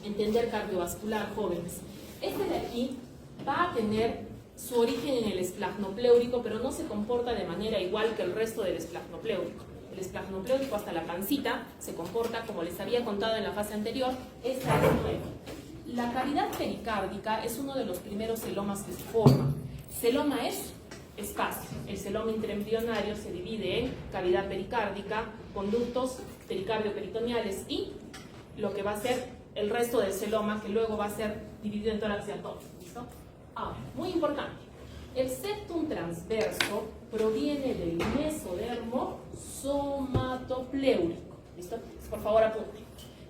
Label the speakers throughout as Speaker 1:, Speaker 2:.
Speaker 1: entender cardiovascular, jóvenes. Este de aquí va a tener su origen en el esplagno-pleúrico, pero no se comporta de manera igual que el resto del esplagno-pleúrico. El esplagno-pleúrico hasta la pancita se comporta, como les había contado en la fase anterior, esta es nueva. La cavidad pericárdica es uno de los primeros celomas que se forma. Celoma es espacio. El celoma intraembrionario se divide en cavidad pericárdica, conductos pericardio-peritoneales y lo que va a ser el resto del celoma, que luego va a ser dividido en tórax y abdomen. ¿Listo? Ahora, muy importante, el septum transverso proviene del mesodermo somatopleúrico. ¿Listo? Por favor, apunte.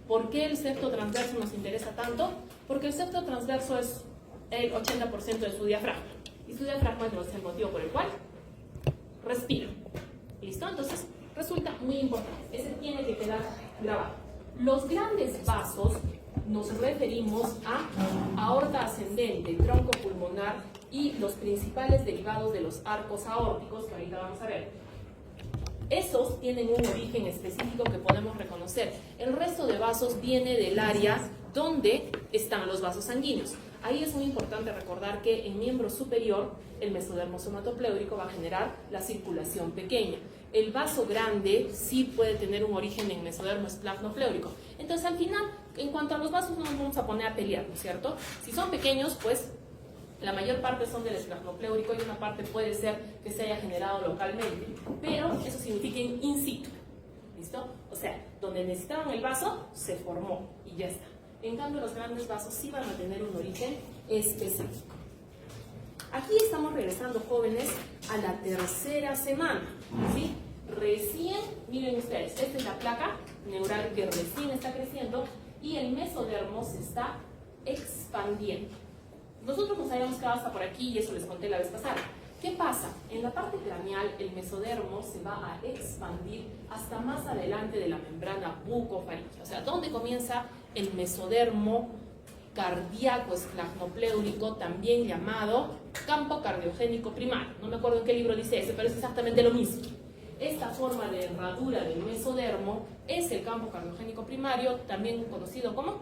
Speaker 1: ¿Por qué el septo transverso nos interesa tanto? Porque el septo transverso es el 80% de su diafragma. Y su diafragma no es el motivo por el cual respira. ¿Listo? Entonces, resulta muy importante. Ese tiene que quedar grabado. Los grandes vasos nos referimos a aorta ascendente, tronco pulmonar y los principales derivados de los arcos aórticos, que ahorita vamos a ver. Esos tienen un origen específico que podemos reconocer. El resto de vasos viene del área donde están los vasos sanguíneos. Ahí es muy importante recordar que en miembro superior el mesodermo somatopleúrico va a generar la circulación pequeña. El vaso grande sí puede tener un origen en mesodermo esplagno-pleúrico. Entonces, al final, en cuanto a los vasos, no nos vamos a poner a pelear, ¿no es cierto? Si son pequeños, pues la mayor parte son del esplagno-pleúrico y una parte puede ser que se haya generado localmente, pero eso significa in situ. ¿Listo? O sea, donde necesitaban el vaso, se formó y ya está. En cambio, los grandes vasos sí van a tener un origen específico. Aquí estamos regresando, jóvenes, a la tercera semana, ¿sí? Recién, miren ustedes, esta es la placa neural que recién está creciendo y el mesodermo se está expandiendo. Nosotros nos habíamos quedado hasta por aquí y eso les conté la vez pasada. ¿Qué pasa? En la parte craneal el mesodermo se va a expandir hasta más adelante de la membrana bucofaríngea. O sea, ¿dónde comienza el mesodermo cardíaco esplagno-pleúrico, también llamado campo cardiogénico primario? No me acuerdo en qué libro dice ese, pero es exactamente lo mismo. Esta forma de herradura del mesodermo es el campo cardiogénico primario, también conocido como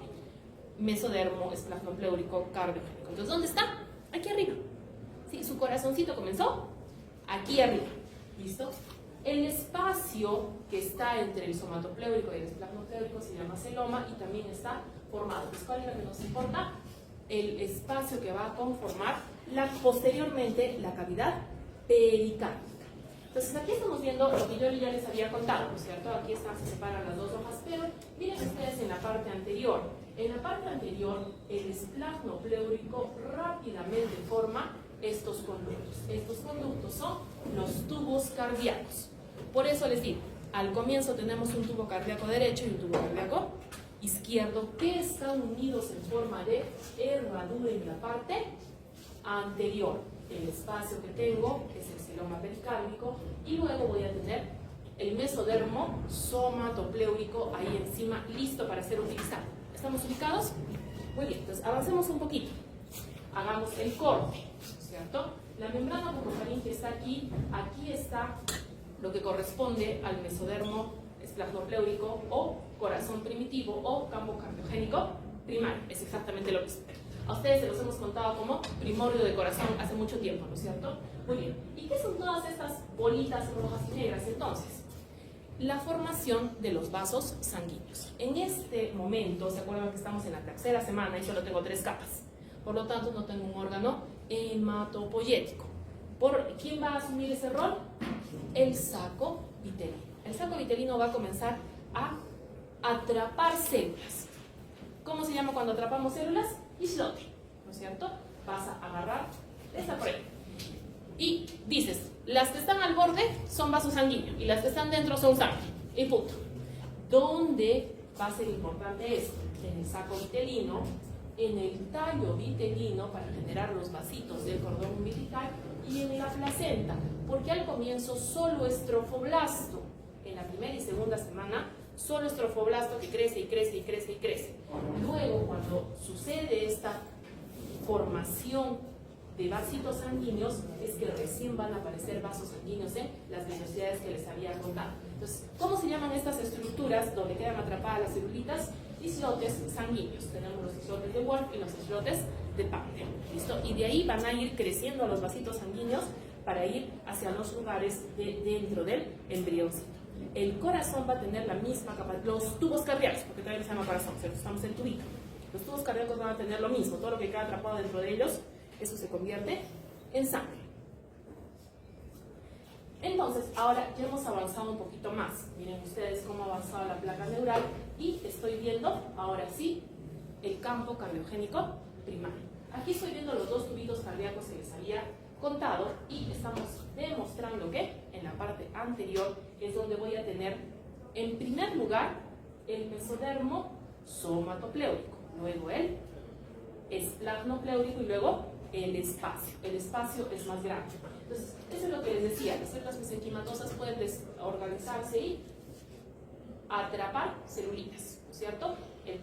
Speaker 1: mesodermo esplagno-pleúrico cardiogénico. Entonces, ¿dónde está? Aquí arriba. Sí, su corazoncito comenzó aquí arriba. ¿Listo? El espacio que está entre el somatopleúrico y el esplagno-pleúrico se llama celoma y también está formado. Pues, ¿cuál es lo que nos importa? El espacio que va a conformar posteriormente la cavidad pericárdica. Entonces, aquí estamos viendo lo que yo ya les había contado, ¿no es cierto? Aquí se separan las dos hojas, pero miren ustedes en la parte anterior. En la parte anterior, el esplagno-pleúrico rápidamente forma estos conductos. Estos conductos son los tubos cardíacos. Por eso les digo, al comienzo tenemos un tubo cardíaco derecho y un tubo cardíaco izquierdo que están unidos en forma de herradura en la parte anterior. El espacio que tengo es el celoma pericárdico y luego voy a tener el mesodermo somatopleúrico ahí encima, listo para ser utilizado. ¿Estamos ubicados? Muy bien, entonces avancemos un poquito. Hagamos el corte, ¿cierto? La membrana bucofaríngea está aquí, aquí está lo que corresponde al mesodermo esplagno-pleúrico o corazón primitivo o campo cardiogénico primario. Es exactamente lo mismo. A ustedes se los hemos contado como primordio de corazón hace mucho tiempo, ¿no es cierto? Muy bien. ¿Y qué son todas estas bolitas rojas y negras entonces? La formación de los vasos sanguíneos. En este momento, ¿se acuerdan que estamos en la tercera semana y solo tengo 3 capas? Por lo tanto, no tengo un órgano hematopoyético. ¿Quién va a asumir ese rol? El saco vitelino. El saco vitelino va a comenzar a atrapar células. ¿Cómo se llama cuando atrapamos células? Islote, ¿no es cierto? Vas a agarrar esta por ahí. Y dices, las que están al borde son vasos sanguíneos y las que están dentro son sangre. Y punto. ¿Dónde va a ser importante esto? En el saco vitelino, en el tallo vitelino para generar los vasitos del cordón umbilical y en la placenta, porque al comienzo solo estrofoblasto. En la primera y segunda semana solo estrofoblasto que crece y crece y crece y crece. Luego, cuando sucede esta formación de vasitos sanguíneos, es que recién van a aparecer vasos sanguíneos en las velocidades que les había contado. Entonces, ¿cómo se llaman estas estructuras donde quedan atrapadas las celulitas? islotes sanguíneos. Tenemos los islotes de Wolf y los islotes de Panther. ¿Listo? Y de ahí van a ir creciendo los vasitos sanguíneos para ir hacia los lugares dentro del embrioncito. El corazón va a tener la misma capacidad, los tubos cardíacos, porque también se llama corazón, ¿cierto? Estamos en tubito. Los tubos cardíacos van a tener lo mismo, todo lo que queda atrapado dentro de ellos, eso se convierte en sangre. Entonces, ahora ya hemos avanzado un poquito más. Miren ustedes cómo ha avanzado la placa neural y estoy viendo, ahora sí, el campo cardiogénico primario. Aquí estoy viendo los dos tubitos cardíacos que les había contado y estamos demostrando que en la parte anterior es donde voy a tener en primer lugar el mesodermo somatopléurico, luego el esplanopléurico y luego el espacio. El espacio es más grande. Entonces, eso es lo que les decía, las células mesenquimatosas pueden desorganizarse y atrapar celulitas, ¿no es cierto?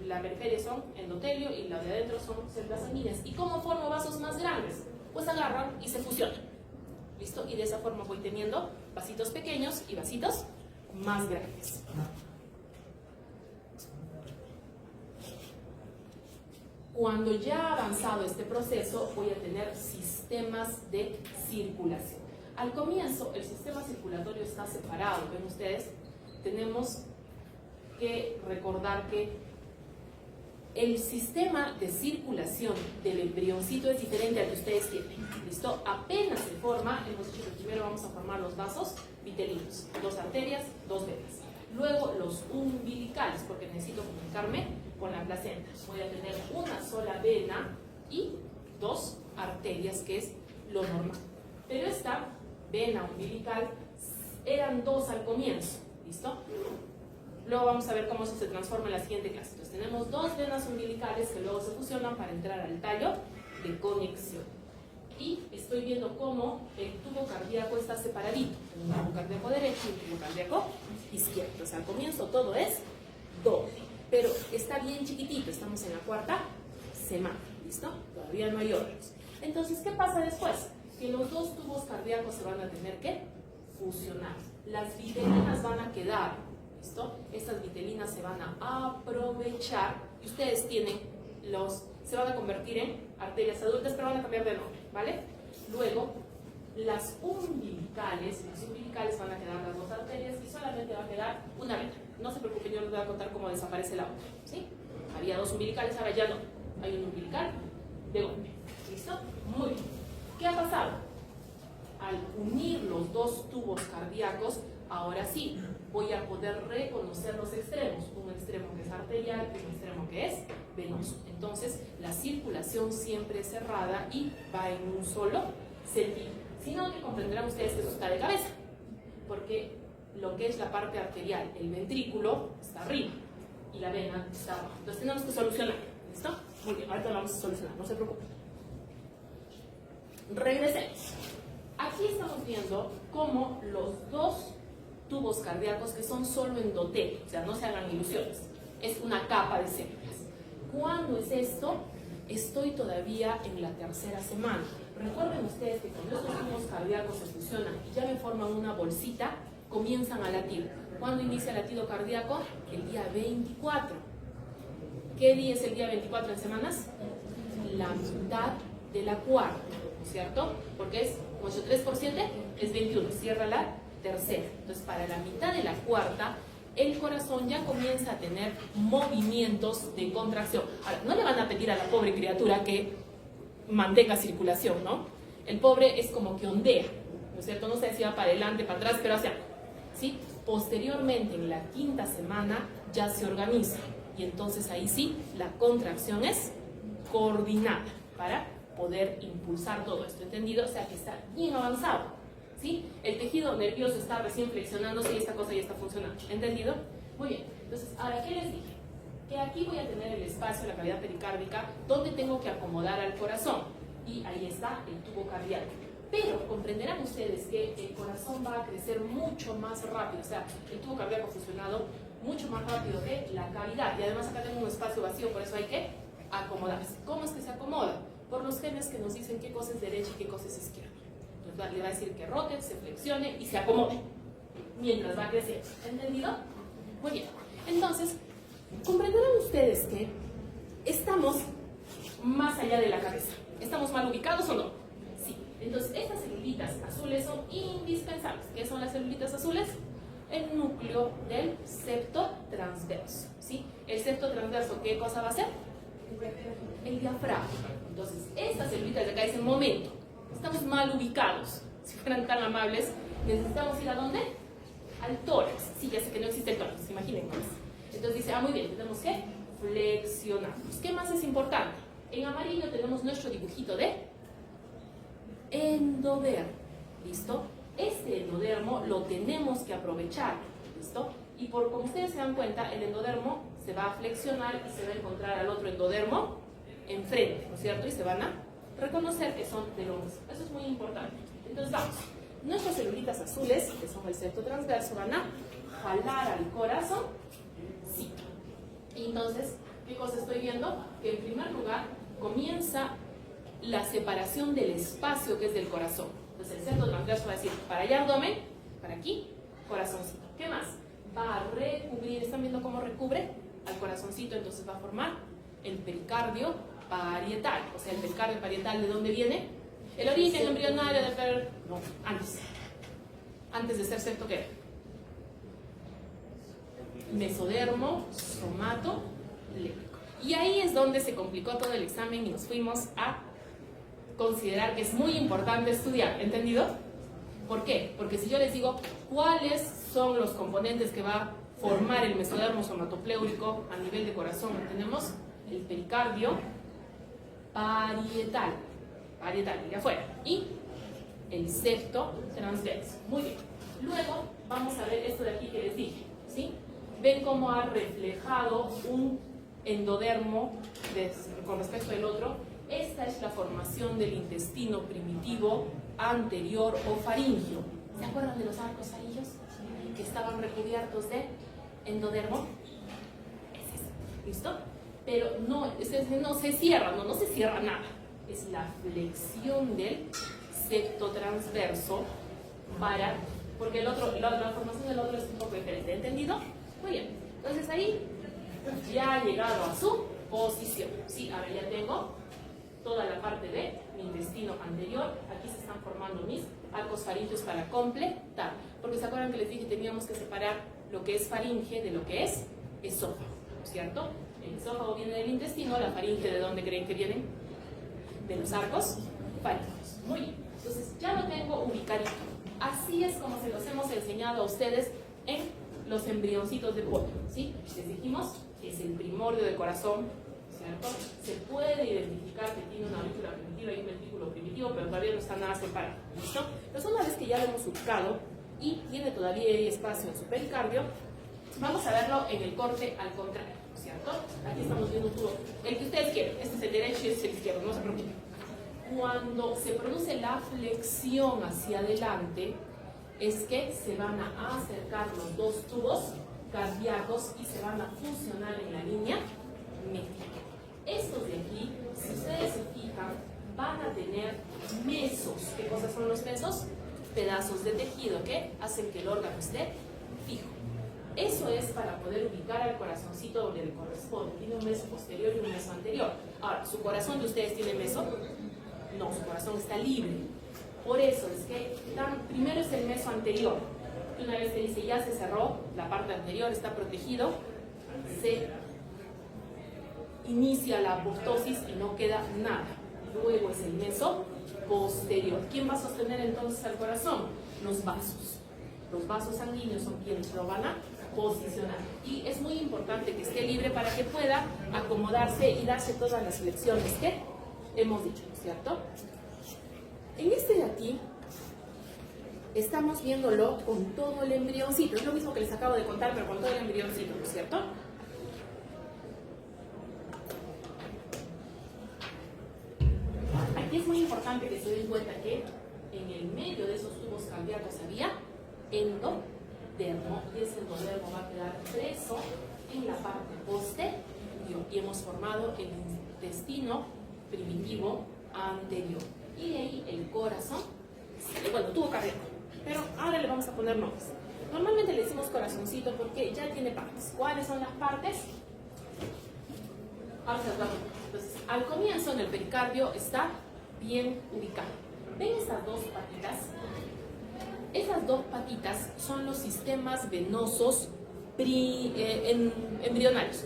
Speaker 1: La periferia son endotelio y la de adentro son células sanguíneas. ¿Y cómo formo vasos más grandes? Pues agarran y se fusionan. ¿Listo? Y de esa forma voy teniendo vasitos pequeños y vasitos más grandes. Cuando ya ha avanzado este proceso, voy a tener sistemas de circulación. Al comienzo, el sistema circulatorio está separado. ¿Ven ustedes? Tenemos que recordar que el sistema de circulación del embrioncito es diferente al que ustedes tienen. ¿Listo? Apenas se forma, hemos dicho que primero vamos a formar los vasos vitelinos, 2 arterias, 2 venas. Luego los umbilicales, porque necesito comunicarme con la placenta. Voy a tener una sola vena y 2 arterias, que es lo normal. Pero esta vena umbilical eran 2 al comienzo. ¿Listo? Luego vamos a ver cómo eso se transforma en la siguiente clase. Entonces tenemos 2 venas umbilicales que luego se fusionan para entrar al tallo de conexión. Y estoy viendo cómo el tubo cardíaco está separadito. Un tubo cardíaco derecho y un tubo cardíaco izquierdo. Entonces al comienzo todo es doble. Pero está bien chiquitito, estamos en la 4ª semana. ¿Listo? Todavía no hay órganos. Entonces, ¿qué pasa después? Que los 2 tubos cardíacos se van a tener que fusionar. Las vitelinas van a quedar. ¿Listo? Estas vitelinas se van a aprovechar y ustedes tienen se van a convertir en arterias adultas, pero van a cambiar de nombre, ¿vale? Luego, las umbilicales van a quedar las 2 arterias y solamente va a quedar una vena. No se preocupen, yo les voy a contar cómo desaparece la otra, ¿sí? Había 2 umbilicales, ahora ya no. Hay un umbilical de golpe. ¿Listo? Muy bien. ¿Qué ha pasado? Al unir los 2 tubos cardíacos, ahora sí, voy a poder reconocer los extremos. Un extremo que es arterial y un extremo que es venoso. Entonces, la circulación siempre es cerrada y va en un solo sentido. Si no, que comprenderán ustedes que eso está de cabeza. Porque lo que es la parte arterial, el ventrículo, está arriba y la vena está abajo. Entonces, tenemos que solucionar. ¿Listo? Muy bien, ahorita lo vamos a solucionar, no se preocupen. Regresemos. Aquí estamos viendo cómo los 2 tubos cardíacos que son solo endotelio, o sea, no se hagan ilusiones, es una capa de células. ¿Cuándo es esto? Estoy todavía en la 3ª semana. Recuerden ustedes que cuando estos tubos cardíacos se fusionan y ya me forman una bolsita, comienzan a latir. ¿Cuándo inicia el latido cardíaco? El día 24. ¿Qué día es el día 24 en semanas? La mitad de la 4ª, ¿cierto? Porque es 8,3 por 7 es 21, cierra la 3ª. Entonces, para la mitad de la 4ª, el corazón ya comienza a tener movimientos de contracción. Ahora, no le van a pedir a la pobre criatura que mantenga circulación, ¿no? El pobre es como que ondea, ¿no es cierto? No sé si va para adelante, para atrás, pero hacia, ¿sí? Posteriormente, en la 5ª semana, ya se organiza. Y entonces ahí sí, la contracción es coordinada para poder impulsar todo esto, ¿entendido? O sea, que está bien avanzado. ¿Sí? El tejido nervioso está recién flexionándose y esta cosa ya está funcionando. ¿Entendido? Muy bien. Entonces, ahora, ¿qué les dije? Que aquí voy a tener el espacio, la cavidad pericárdica, donde tengo que acomodar al corazón. Y ahí está el tubo cardíaco. Pero comprenderán ustedes que el corazón va a crecer mucho más rápido. O sea, el tubo cardíaco fusionado mucho más rápido que la cavidad. Y además acá tengo un espacio vacío, por eso hay que acomodarse. ¿Cómo es que se acomoda? Por los genes que nos dicen qué cosa es derecha y qué cosa es izquierda. Entonces le va a decir que rote, se flexione y se acomode mientras va creciendo. ¿Entendido? Muy bien. Entonces, Comprenderán ustedes que estamos más allá de la cabeza. ¿Estamos mal ubicados o no? Sí. Entonces, estas celulitas azules son indispensables. ¿Qué son las celulitas azules? El núcleo del septo transverso. ¿Sí? El septo transverso, ¿qué cosa va a ser? El diafragma. Entonces, estas celulitas de acá dicen, momento, estamos mal ubicados. Si fueran tan amables, necesitamos ir ¿a dónde? Al tórax. Sí, ya sé que no existe el tórax, imaginen más. Entonces dice, muy bien, tenemos que flexionarnos. ¿Qué más es importante? En amarillo tenemos nuestro dibujito de endodermo. ¿Listo? Este endodermo lo tenemos que aprovechar. ¿Listo? Y como ustedes se dan cuenta, el endodermo se va a flexionar y se va a encontrar al otro endodermo enfrente, ¿no es cierto? Y se van a reconocer que son de lo mismo. Eso es muy importante. Entonces vamos. Nuestras celulitas azules, que son el septo transverso, van a jalar al corazón. Sí. Y entonces, ¿qué cosa estoy viendo? Que en primer lugar comienza la separación del espacio que es del corazón. Entonces el septo transverso va a decir, para allá abdomen, para aquí, corazoncito. ¿Qué más? Va a recubrir, ¿están viendo cómo recubre al corazoncito? Entonces va a formar el pericardio parietal. O sea, el pericardio parietal, ¿de dónde viene? El origen embrionario del no, antes de ser septo, ¿qué? Mesodermo, somato, lépico. Y ahí es donde se complicó todo el examen y nos fuimos a considerar que es muy importante estudiar. ¿Entendido? ¿Por qué? Porque si yo les digo cuáles son los componentes que va a formar el mesodermo somatopleurico a nivel de corazón, tenemos el pericardio parietal, de afuera, y el septo transverso. Muy bien. Luego vamos a ver esto de aquí que les dije, ¿sí? Ven cómo ha reflejado un endodermo con respecto al otro. Esta es la formación del intestino primitivo anterior o faríngeo. ¿Se acuerdan de los arcos faríneos que estaban recubiertos de endodermo? Es eso, ¿listo? Pero no se cierra, no se cierra nada. Es la flexión del septo transverso porque la formación del otro es un poco diferente. ¿Entendido? Muy bien. Entonces ahí ya ha llegado a su posición. Sí, ahora ya tengo toda la parte de mi intestino anterior. Aquí se están formando mis arcos faríngeos para completar. Porque se acuerdan que les dije que teníamos que separar lo que es faringe de lo que es esófago, ¿cierto? El esófago viene del intestino, la faringe, ¿de dónde creen que vienen? De los arcos faríngeos. Muy bien. Entonces ya lo tengo ubicadito. Así es como se los hemos enseñado a ustedes en los embrioncitos de pollo, ¿sí? Les dijimos que es el primordio del corazón, ¿cierto? Se puede identificar que tiene una aurícula primitiva y un ventrículo primitivo, pero todavía no está nada separado, ¿listo? Entonces una vez que ya lo hemos ubicado y tiene todavía espacio en su pericardio, vamos a verlo en el corte al contrario, ¿cierto? Aquí estamos viendo un tubo, el que ustedes quieren, este es el derecho y este es el izquierdo, no se preocupen. Cuando se produce la flexión hacia adelante, es que se van a acercar los dos tubos cardíacos y se van a fusionar en la línea métrica. Estos de aquí, si ustedes se fijan, van a tener mesos. ¿Qué cosas son los mesos? Pedazos de tejido que hacen que el órgano esté fijo. Eso es para poder ubicar al corazoncito donde le corresponde. Tiene un meso posterior y un meso anterior. Ahora, ¿su corazón de ustedes tiene meso? No, su corazón está libre. Por eso es que primero es el meso anterior. Una vez que dice ya se cerró, la parte anterior está protegido, se inicia la apoptosis y no queda nada. Luego es el meso posterior. ¿Quién va a sostener entonces al corazón? Los vasos. Los vasos sanguíneos son quienes lo van a posicionar. Y es muy importante que esté libre para que pueda acomodarse y darse todas las flexiones que hemos dicho, ¿cierto? En este de aquí estamos viéndolo con todo el embrioncito. Es lo mismo que les acabo de contar, pero con todo el embrioncito, ¿no es cierto? Aquí es muy importante que se den cuenta que en el medio de esos tubos cardíacos había endodermo, y ese endodermo va a quedar preso en la parte posterior y hemos formado el intestino primitivo anterior. Y de ahí el corazón, bueno, tubo cardíaco, pero ahora le vamos a poner nombres. Normalmente le decimos corazoncito porque ya tiene partes. ¿Cuáles son las partes? Ahora se va. Entonces, al comienzo en el pericardio está bien ubicado. ¿Ven esas dos patitas? Esas dos patitas son los sistemas venosos embrionarios.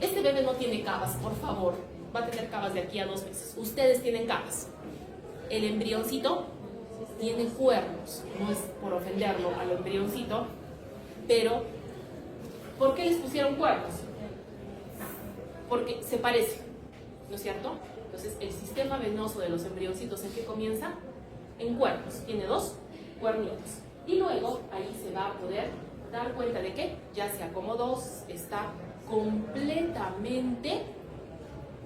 Speaker 1: Este bebé no tiene cavas, por favor. Va a tener cavas de aquí a 2 meses. Ustedes tienen cavas. El embrioncito tiene cuernos. No es por ofenderlo al embrioncito, pero ¿por qué les pusieron cuernos? Porque se parecen, ¿no es cierto? Entonces, el sistema venoso de los embrioncitos, ¿en qué comienza? En cuernos. Tiene 2 cuernitos. Y luego, ahí se va a poder dar cuenta de que ya se acomodó, está completamente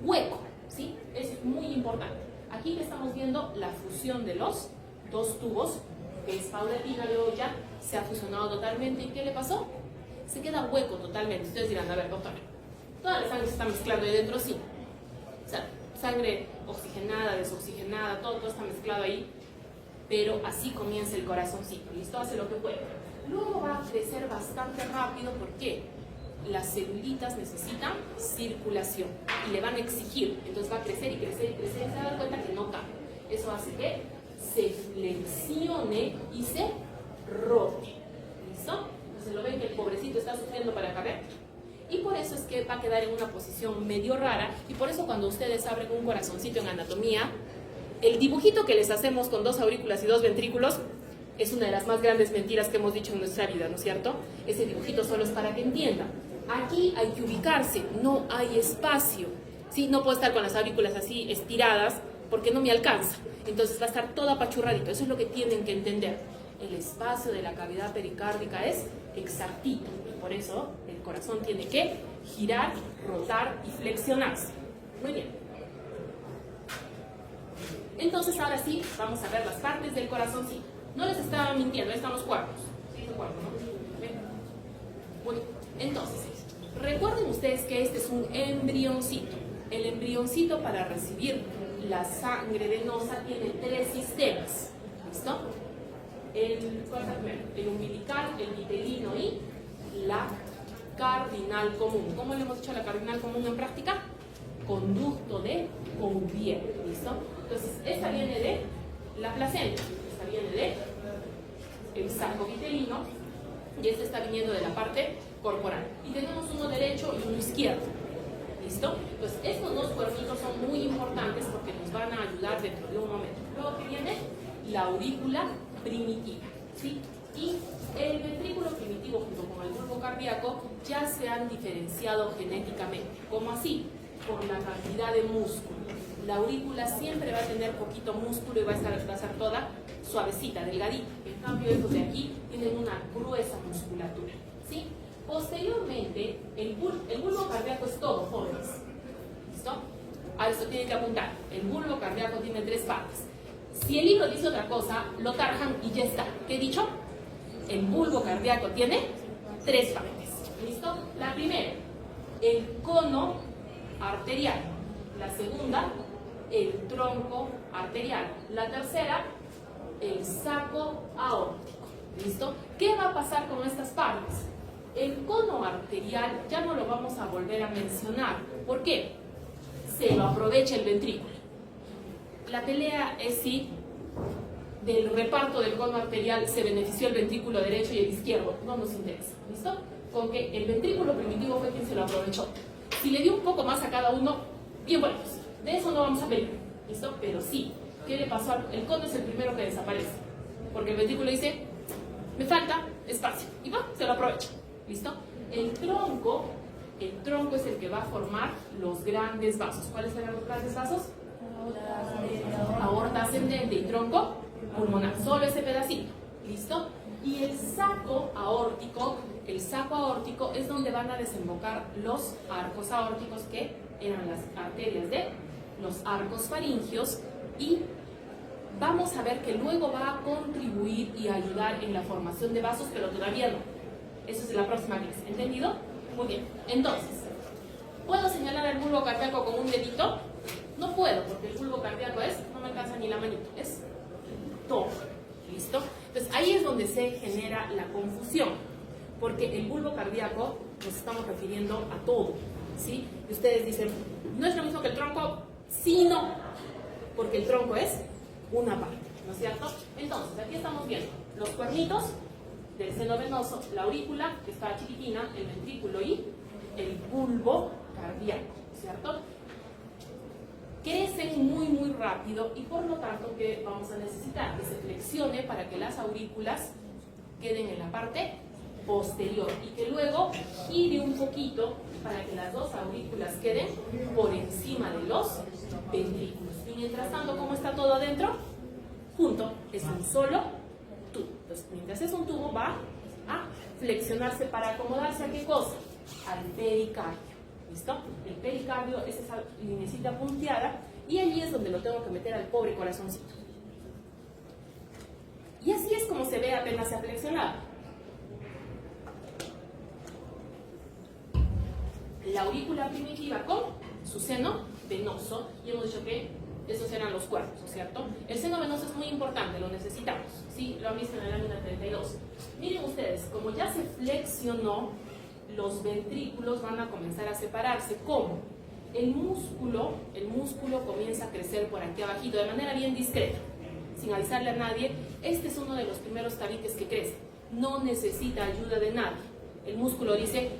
Speaker 1: hueco, ¿sí? Es muy importante. Aquí estamos viendo la fusión de los 2 tubos, que es paulatina, luego ya se ha fusionado totalmente. ¿Y qué le pasó? Se queda hueco totalmente. Ustedes dirán, a ver, doctor, toda la sangre se está mezclando ahí dentro, sí. O sea, sangre oxigenada, desoxigenada, todo está mezclado ahí. Pero así comienza el corazoncito, ¿listo? Hace lo que puede. Luego va a crecer bastante rápido porque las celulitas necesitan circulación y le van a exigir. Entonces va a crecer y crecer y crecer y se va a dar cuenta que no cabe. Eso hace que se flexione y se rote. ¿Listo? Entonces lo ven que el pobrecito está sufriendo para caber. Y por eso es que va a quedar en una posición medio rara. Y por eso cuando ustedes abren un corazoncito en anatomía, el dibujito que les hacemos con 2 aurículas y 2 ventrículos es una de las más grandes mentiras que hemos dicho en nuestra vida, ¿no es cierto? Ese dibujito solo es para que entiendan. Aquí hay que ubicarse, no hay espacio. ¿Sí? No puedo estar con las aurículas así estiradas porque no me alcanza. Entonces va a estar todo apachurradito. Eso es lo que tienen que entender. El espacio de la cavidad pericárdica es exactito. Y por eso el corazón tiene que girar, rotar y flexionarse. Muy bien. Entonces ahora sí, vamos a ver las partes del corazoncito. No les estaba mintiendo, ahí están los cuerpos. Sí, los cuerpos, ¿no? ¿Ven? Muy bien. Entonces, recuerden ustedes que este es un embrioncito. El embrioncito, para recibir la sangre venosa, tiene 3 sistemas. ¿Listo? El umbilical, el vitelino y la cardinal común. ¿Cómo le hemos dicho a la cardinal común en práctica? Conducto de Cuvier. ¿Listo? Entonces, esta viene de la placenta, esta viene de el saco vitelino y esta está viniendo de la parte corporal. Y tenemos uno derecho y uno izquierdo. ¿Listo? Entonces, estos 2 cuernitos son muy importantes porque nos van a ayudar dentro de un momento. Luego que viene la aurícula primitiva, ¿sí? Y el ventrículo primitivo junto con el bulbo cardíaco ya se han diferenciado genéticamente. ¿Cómo así? Por la cantidad de músculo. La aurícula siempre va a tener poquito músculo y va a estar toda suavecita, delgadita. En cambio, estos de aquí tienen una gruesa musculatura, ¿sí? Posteriormente, el bulbo cardíaco es todo, jóvenes. ¿Listo? A esto tienen que apuntar. El bulbo cardíaco tiene 3 partes. Si el libro dice otra cosa, lo tarjan y ya está. ¿Qué he dicho? El bulbo cardíaco tiene 3 partes. ¿Listo? La primera, el cono arterial. La segunda, el tronco arterial. La tercera, el saco aórtico. ¿Listo? ¿Qué va a pasar con estas partes? El cono arterial ya no lo vamos a volver a mencionar. ¿Por qué? Se lo aprovecha el ventrículo. La pelea es si del reparto del cono arterial se benefició el ventrículo derecho y el izquierdo. No nos interesa. ¿Listo? Con que el ventrículo primitivo fue quien se lo aprovechó. Si le dio un poco más a cada uno, bien buenos. De eso no vamos a pelear. ¿Listo? Pero sí, ¿qué le pasó? El cono es el primero que desaparece. Porque el ventrículo dice, me falta espacio. Y va, se lo aprovecha. ¿Listo? El tronco es el que va a formar los grandes vasos. ¿Cuáles serán los grandes vasos? Aorta ascendente y tronco pulmonar. Solo ese pedacito. ¿Listo? Y el saco aórtico es donde van a desembocar los arcos aórticos, que eran las arterias de los arcos faringios, y vamos a ver que luego va a contribuir y ayudar en la formación de vasos, pero todavía no. Eso es en la próxima clase. ¿Entendido? Muy bien. Entonces, ¿puedo señalar el bulbo cardíaco con un dedito? No puedo, porque el bulbo cardíaco no me alcanza ni la manito, es todo. ¿Listo? Entonces, ahí es donde se genera la confusión, porque el bulbo cardíaco nos estamos refiriendo a todo, ¿sí? Y ustedes dicen, No es lo mismo que el tronco, sino porque el tronco es una parte, ¿no es cierto? Entonces, aquí estamos viendo los cuernitos del seno venoso, la aurícula, que está chiquitina, el ventrículo y el bulbo cardíaco, ¿cierto? Crecen muy rápido y por lo tanto que vamos a necesitar que se flexione para que las aurículas queden en la parte posterior y que luego gire un poquito para que las dos aurículas queden por encima de los ventrículos. Y mientras tanto, ¿cómo está todo adentro? Junto, es un solo tubo. Entonces, mientras es un tubo, va a flexionarse para acomodarse a ¿qué cosa? Al pericardio. ¿Listo? El pericardio es esa linecita punteada y allí es donde lo tengo que meter al pobre corazoncito. Y así es como se ve apenas se ha flexionado. La aurícula primitiva con su seno venoso, y hemos dicho que esos eran los cuerpos, ¿cierto? El seno venoso es muy importante, lo necesitamos, ¿sí? Lo han visto en la lámina 32. Miren ustedes, como ya se flexionó, los ventrículos van a comenzar a separarse. ¿Cómo? El músculo comienza a crecer por aquí abajito, de manera bien discreta, sin avisarle a nadie. Este es uno de los primeros tabiques que crece. No necesita ayuda de nadie. El músculo dice,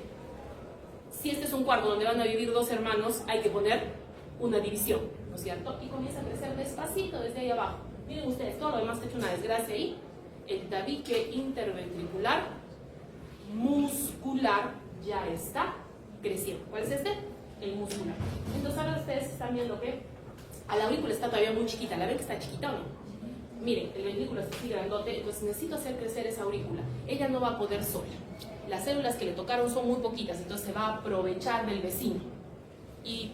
Speaker 1: si este es un cuarto donde van a vivir dos hermanos, hay que poner una división, ¿no es cierto? Y comienza a crecer despacito desde ahí abajo. Miren ustedes, todo lo demás está hecho una desgracia ahí. El tabique interventricular muscular ya está creciendo. ¿Cuál es este? El muscular. Entonces ahora ustedes están viendo que a la aurícula está todavía muy chiquita. ¿La ven que está chiquita o no? Miren, el ventrículo está así grandote, entonces necesito hacer crecer esa aurícula. Ella no va a poder sola. Las células que le tocaron son muy poquitas, entonces se va a aprovechar del vecino. Y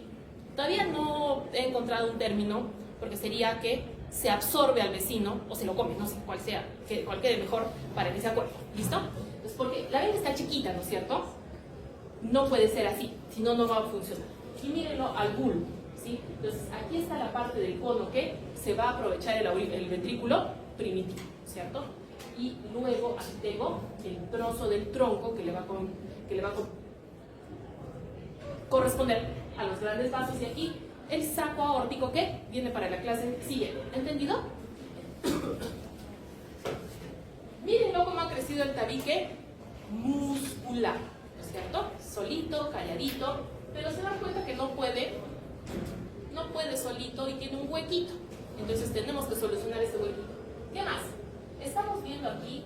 Speaker 1: todavía no he encontrado un término, porque sería que se absorbe al vecino o se lo come, no sé cuál sea, cuál quede mejor para que sea cuerpo. ¿Listo? Entonces, porque la ven que está chiquita, ¿no es cierto? No puede ser así, si no, no va a funcionar. Y mírenlo al bulbo, ¿sí? Entonces, aquí está la parte del cono que se va a aprovechar el ventrículo primitivo, ¿cierto? Y luego aquí tengo el trozo del tronco que le va a corresponder a los grandes vasos y aquí el saco aórtico que viene para la clase siguiente. ¿Entendido? Mírenlo cómo ha crecido el tabique muscular, ¿no es cierto? Solito, calladito, pero se dan cuenta que no puede solito y tiene un huequito. Entonces tenemos que solucionar este huequito. ¿Qué más? Estamos viendo aquí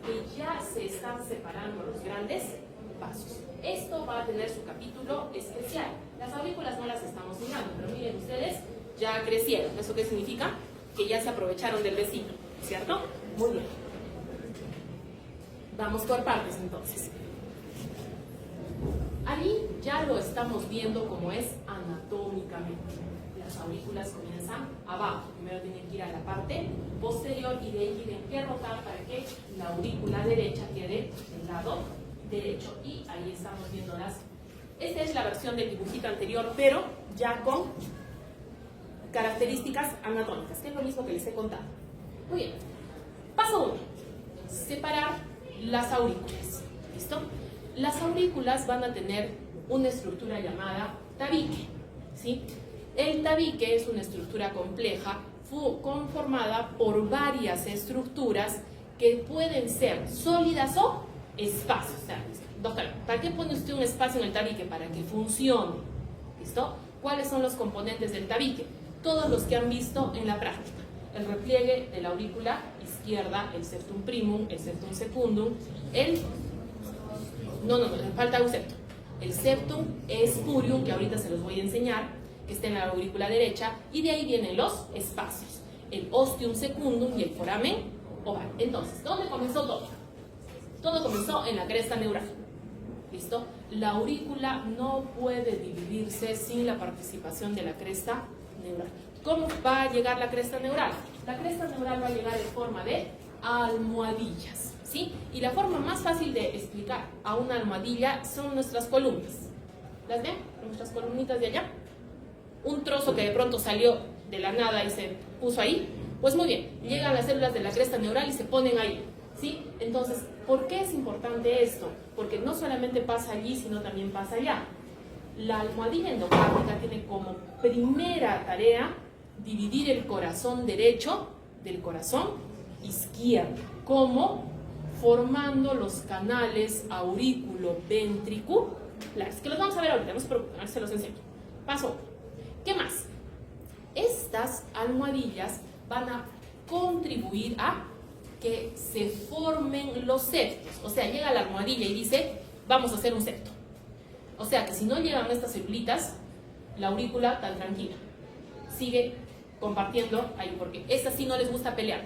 Speaker 1: que ya se están separando los grandes vasos. Esto va a tener su capítulo especial. Las aurículas no las estamos mirando, pero miren ustedes, ya crecieron. ¿Eso qué significa? Que ya se aprovecharon del vecino, ¿cierto? Muy bien. Vamos por partes entonces. Ahí ya lo estamos viendo como es anatómicamente. Las aurículas comienzan abajo. Primero tienen que ir a la parte posterior y de ahí tienen que rotar para que la aurícula derecha quede del lado derecho. Y ahí estamos viendo las... Esta es la versión del dibujito anterior, pero ya con características anatómicas, que es lo mismo que les he contado. Muy bien. Paso 1. Separar las aurículas. ¿Listo? Las aurículas van a tener una estructura llamada tabique, ¿sí? El tabique es una estructura compleja conformada por varias estructuras que pueden ser sólidas o espacios. O sea, doctor, ¿para qué pone usted un espacio en el tabique? Para que funcione. ¿Listo? ¿Cuáles son los componentes del tabique? Todos los que han visto en la práctica. El repliegue de la aurícula izquierda, el septum primum, el septum secundum, falta un septum. El septum spurium, que ahorita se los voy a enseñar, que está en la aurícula derecha, y de ahí vienen los espacios, el ostium secundum y el foramen oval. Entonces, ¿dónde comenzó todo? Todo comenzó en la cresta neural. ¿Listo? La aurícula no puede dividirse sin la participación de la cresta neural. ¿Cómo va a llegar la cresta neural? La cresta neural va a llegar en forma de almohadillas, ¿sí? Y la forma más fácil de explicar a una almohadilla son nuestras columnas. ¿Las ven? Nuestras columnitas de allá. Un trozo que de pronto salió de la nada y se puso ahí. Pues muy bien, llegan las células de la cresta neural y se ponen ahí, ¿sí? Entonces, ¿por qué es importante esto? Porque no solamente pasa allí, sino también pasa allá. La almohadilla endocárdica tiene como primera tarea dividir el corazón derecho del corazón izquierdo. ¿Cómo? Formando los canales aurículo-ventriculares, que los vamos a ver ahorita, no se preocupen, ahora se los enseño. Paso 1. ¿Qué más? Estas almohadillas van a contribuir a que se formen los septos. O sea, llega la almohadilla y dice, vamos a hacer un septo. O sea, que si no llegan estas célulitas, la aurícula tan tranquila. Sigue compartiendo ahí, porque estas sí no les gusta pelear.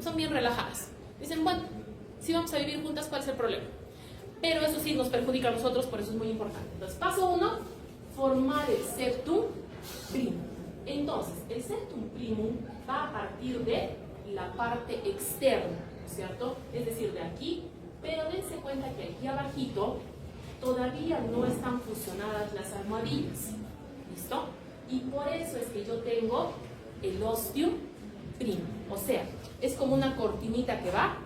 Speaker 1: Son bien relajadas. Dicen, bueno, si vamos a vivir juntas, ¿cuál es el problema? Pero eso sí nos perjudica a nosotros, por eso es muy importante. Entonces, paso 1, formar el septum primum. Entonces, el septum primum va a partir de la parte externa, ¿cierto? Es decir, de aquí, pero dense cuenta que aquí abajito todavía no están fusionadas las almohadillas, ¿listo? Y por eso es que yo tengo el ostium primum, o sea, es como una cortinita que va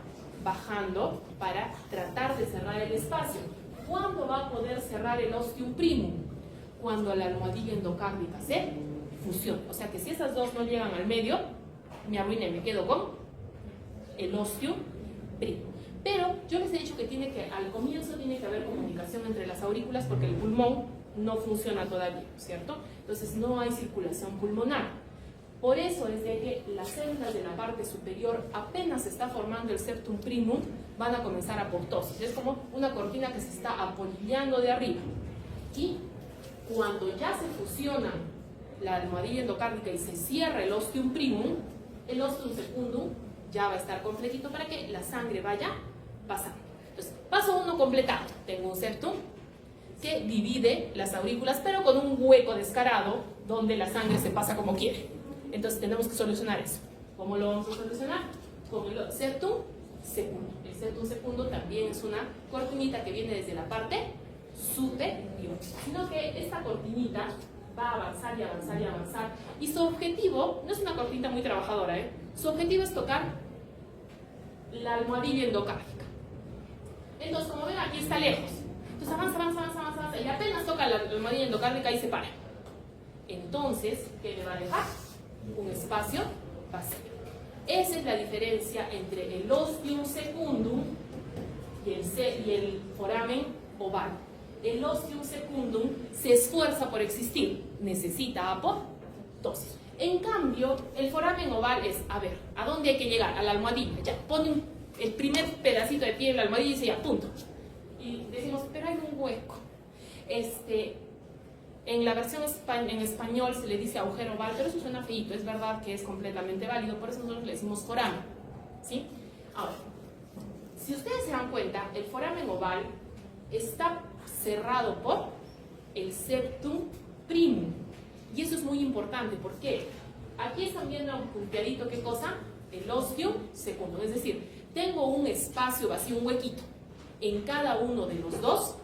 Speaker 1: bajando para tratar de cerrar el espacio. ¿Cuándo va a poder cerrar el ostium primum? Cuando la almohadilla endocárdica se fusione. O sea que si esas dos no llegan al medio, me arruiné, me quedo con el ostium primum. Pero yo les he dicho que al comienzo tiene que haber comunicación entre las aurículas porque el pulmón no funciona todavía, ¿cierto? Entonces no hay circulación pulmonar. Por eso es de que las células de la parte superior, apenas se está formando el septum primum, van a comenzar apoptosis. Es como una cortina que se está apolillando de arriba. Y cuando ya se fusiona la almohadilla endocárdica y se cierra el ostium primum, el ostium secundum ya va a estar completito para que la sangre vaya pasando. Entonces, paso 1 completado. Tengo un septum que divide las aurículas, pero con un hueco descarado donde la sangre se pasa como quiere. Entonces tenemos que solucionar eso. ¿Cómo lo vamos a solucionar? Con el septum segundo. El septum segundo también es una cortinita que viene desde la parte superior. Sino que esta cortinita va a avanzar y avanzar y avanzar. Y su objetivo, no es una cortinita muy trabajadora, su objetivo es tocar la almohadilla endocárdica. Entonces, como ven, aquí está lejos. Entonces avanza, avanza, avanza, avanza, avanza y apenas toca la almohadilla endocárdica y se para. Entonces, ¿qué me va a dejar? Un espacio vacío. Esa es la diferencia entre el ostium secundum y el foramen oval. El ostium secundum se esfuerza por existir, necesita apoptosis. En cambio, el foramen oval es, a ver, ¿a dónde hay que llegar? A la almohadilla. Ya, ponen el primer pedacito de pie en la almohadilla y dice ya, punto. Y decimos, pero hay un hueco. En la versión en español se le dice agujero oval, pero eso suena feíto, es verdad que es completamente válido, por eso nosotros le decimos foramen, ¿sí? Ahora, si ustedes se dan cuenta, el foramen oval está cerrado por el septum primum, y eso es muy importante, porque aquí están viendo punteadito, ¿qué cosa? El ostium secundum, es decir, tengo un espacio vacío, un huequito, en cada uno de los dos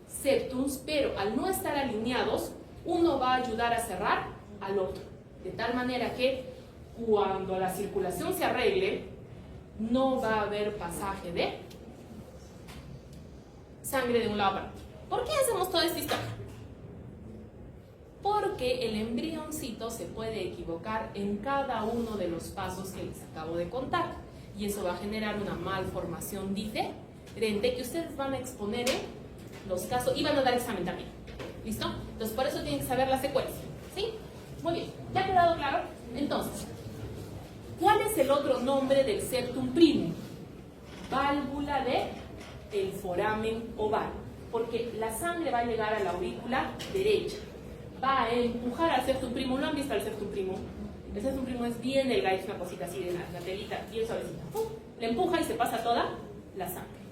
Speaker 1: septums, pero al no estar alineados, uno va a ayudar a cerrar al otro. De tal manera que cuando la circulación se arregle, no va a haber pasaje de sangre de un lado para otro. ¿Por qué hacemos toda esta historia? Porque el embrioncito se puede equivocar en cada uno de los pasos que les acabo de contar. Y eso va a generar una malformación diferente que ustedes van a exponer en los casos y van a dar examen también. ¿Listo? Entonces, por eso tienen que saber la secuencia. ¿Sí? Muy bien. ¿Ya ha quedado claro? Entonces, ¿cuál es el otro nombre del septum primum? Válvula del foramen oval. Porque la sangre va a llegar a la aurícula derecha. Va a empujar al septum primum. ¿No han visto el septum primum? El septum primum es bien delgado, es una cosita así de la telita, bien suavecita. Le empuja y se pasa toda la sangre.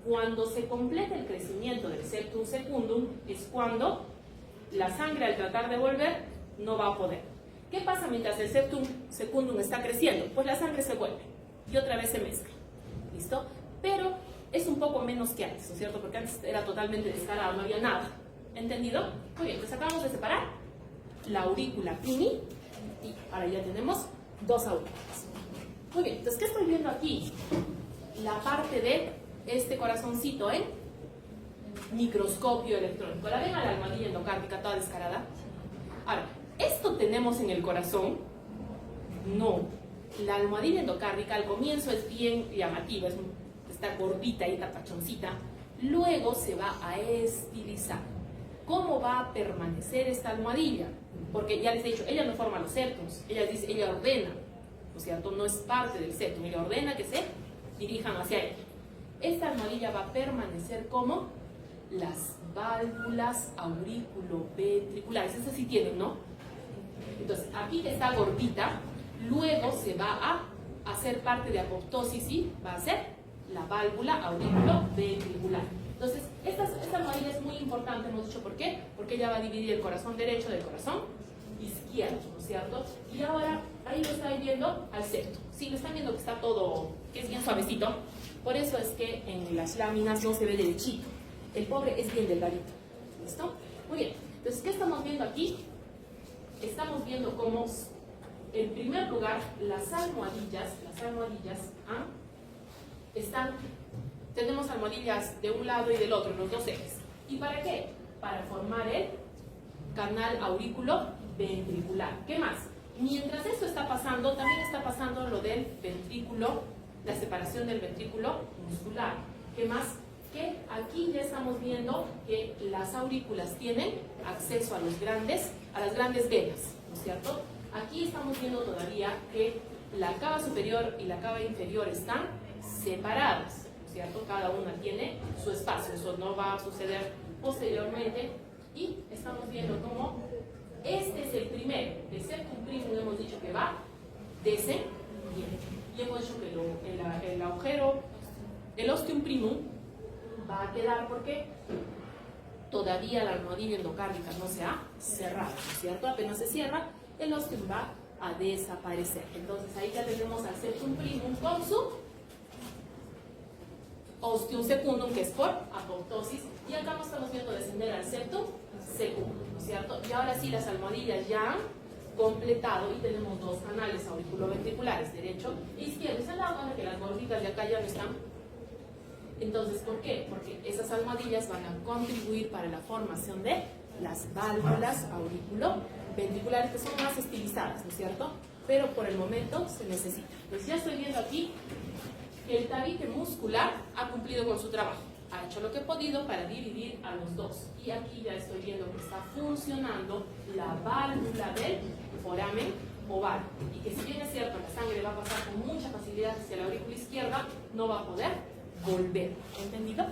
Speaker 1: Cuando se completa el crecimiento del septum secundum es cuando la sangre, al tratar de volver, no va a poder. ¿Qué pasa mientras el septum secundum está creciendo? Pues la sangre se vuelve y otra vez se mezcla. ¿Listo? Pero es un poco menos que antes, ¿no es cierto? Porque antes era totalmente descarado, no había nada. ¿Entendido? Muy bien, pues acabamos de separar la aurícula pini y ahora ya tenemos dos aurículas. Muy bien, entonces, ¿qué estoy viendo aquí? La parte de este corazoncito en microscopio electrónico. ¿La ven a la almohadilla endocárdica toda descarada? Ahora, ¿esto tenemos en el corazón? No. La almohadilla endocárdica al comienzo es bien llamativa, está gordita y tapachoncita. Luego se va a estilizar. ¿Cómo va a permanecer esta almohadilla? Porque ya les he dicho, ella no forma los septos, ella ordena, ¿no es cierto? No es parte del septum, ella ordena que se dirijan hacia ella. Esta almohadilla va a permanecer como las válvulas auriculoventriculares. Esas sí tienen, ¿no? Entonces, aquí que está gordita, luego se va a hacer parte de apoptosis y va a ser la válvula auriculoventricular. Entonces, esta almohadilla es muy importante, hemos dicho, ¿por qué? Porque ella va a dividir el corazón derecho del corazón izquierdo, ¿no es cierto? Y ahora, ahí lo estáis viendo al septo. Sí, lo están viendo que está todo, que es bien suavecito. Por eso es que en las láminas no se ve derechito. El pobre es bien delgadito. ¿Listo? Muy bien. Entonces, ¿qué estamos viendo aquí? Estamos viendo cómo, en primer lugar, las almohadillas tenemos almohadillas de un lado y del otro, los dos ejes. ¿Y para qué? Para formar el canal auriculoventricular. ¿Qué más? Mientras esto está pasando, también está pasando lo del ventrículo, la separación del ventrículo muscular. ¿Qué más? Que aquí ya estamos viendo que las aurículas tienen acceso a las grandes venas, ¿no es cierto? Aquí estamos viendo todavía que la cava superior y la cava inferior están separadas, ¿no es cierto? Cada una tiene su espacio, eso no va a suceder posteriormente. Y estamos viendo cómo este es el primero, el septum primum hemos dicho que va descendiendo. Y hemos dicho que el agujero, el ostium primum, va a quedar porque todavía la almohadilla endocárdica no se ha cerrado, ¿no es cierto? Apenas se cierra, el ostium va a desaparecer. Entonces ahí ya tenemos al septum primum con su ostium secundum, que es por apoptosis, y acá nos estamos viendo descender al septum secundum, ¿no es cierto? Y ahora sí, las almohadillas ya han completado y tenemos dos canales auriculoventriculares, derecho e izquierdo. Se han dado cuenta que las gorditas de acá ya no están. Entonces, ¿por qué? Porque esas almohadillas van a contribuir para la formación de las válvulas auriculoventriculares, que son más estilizadas, ¿no es cierto? Pero por el momento se necesita. Pues ya estoy viendo aquí que el tabique muscular ha cumplido con su trabajo. Ha hecho lo que ha podido para dividir a los dos. Y aquí ya estoy viendo que está funcionando la válvula del foramen oval. Y que si bien es cierto, la sangre va a pasar con mucha facilidad hacia la aurícula izquierda, no va a poder volver. ¿Entendido?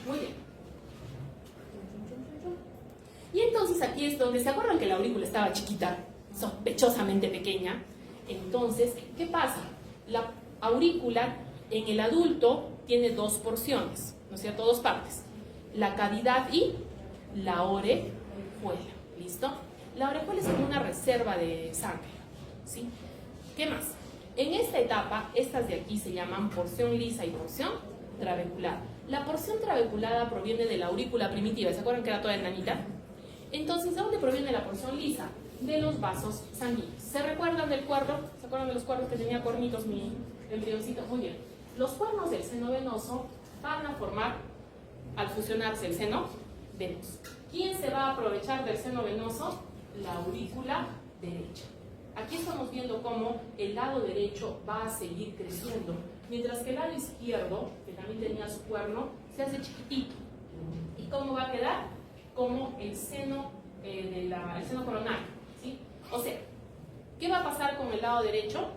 Speaker 1: Muy bien. Y entonces aquí es donde se acuerdan que la aurícula estaba chiquita, sospechosamente pequeña. Entonces, ¿qué pasa? La aurícula en el adulto tiene dos porciones, ¿no es cierto? Dos partes. La cavidad y la orejuela. ¿Listo? La orejuela es como una reserva de sangre. ¿Sí? ¿Qué más? En esta etapa, estas de aquí se llaman porción lisa y porción trabecular. La porción trabeculada proviene de la aurícula primitiva. ¿Se acuerdan que era toda enanita? Entonces, ¿de dónde proviene la porción lisa? De los vasos sanguíneos. ¿Se recuerdan del cuerno? ¿Se acuerdan de los cuernos que tenía cornitos mi embrioncito? Muy bien. Los cuernos del seno venoso van a formar, al fusionarse el seno venoso. ¿Quién se va a aprovechar del seno venoso? La aurícula derecha. Aquí estamos viendo cómo el lado derecho va a seguir creciendo, mientras que el lado izquierdo, que también tenía su cuerno, se hace chiquitito. ¿Y cómo va a quedar? Como el seno, el seno coronario, ¿sí? O sea, ¿qué va a pasar con el lado derecho?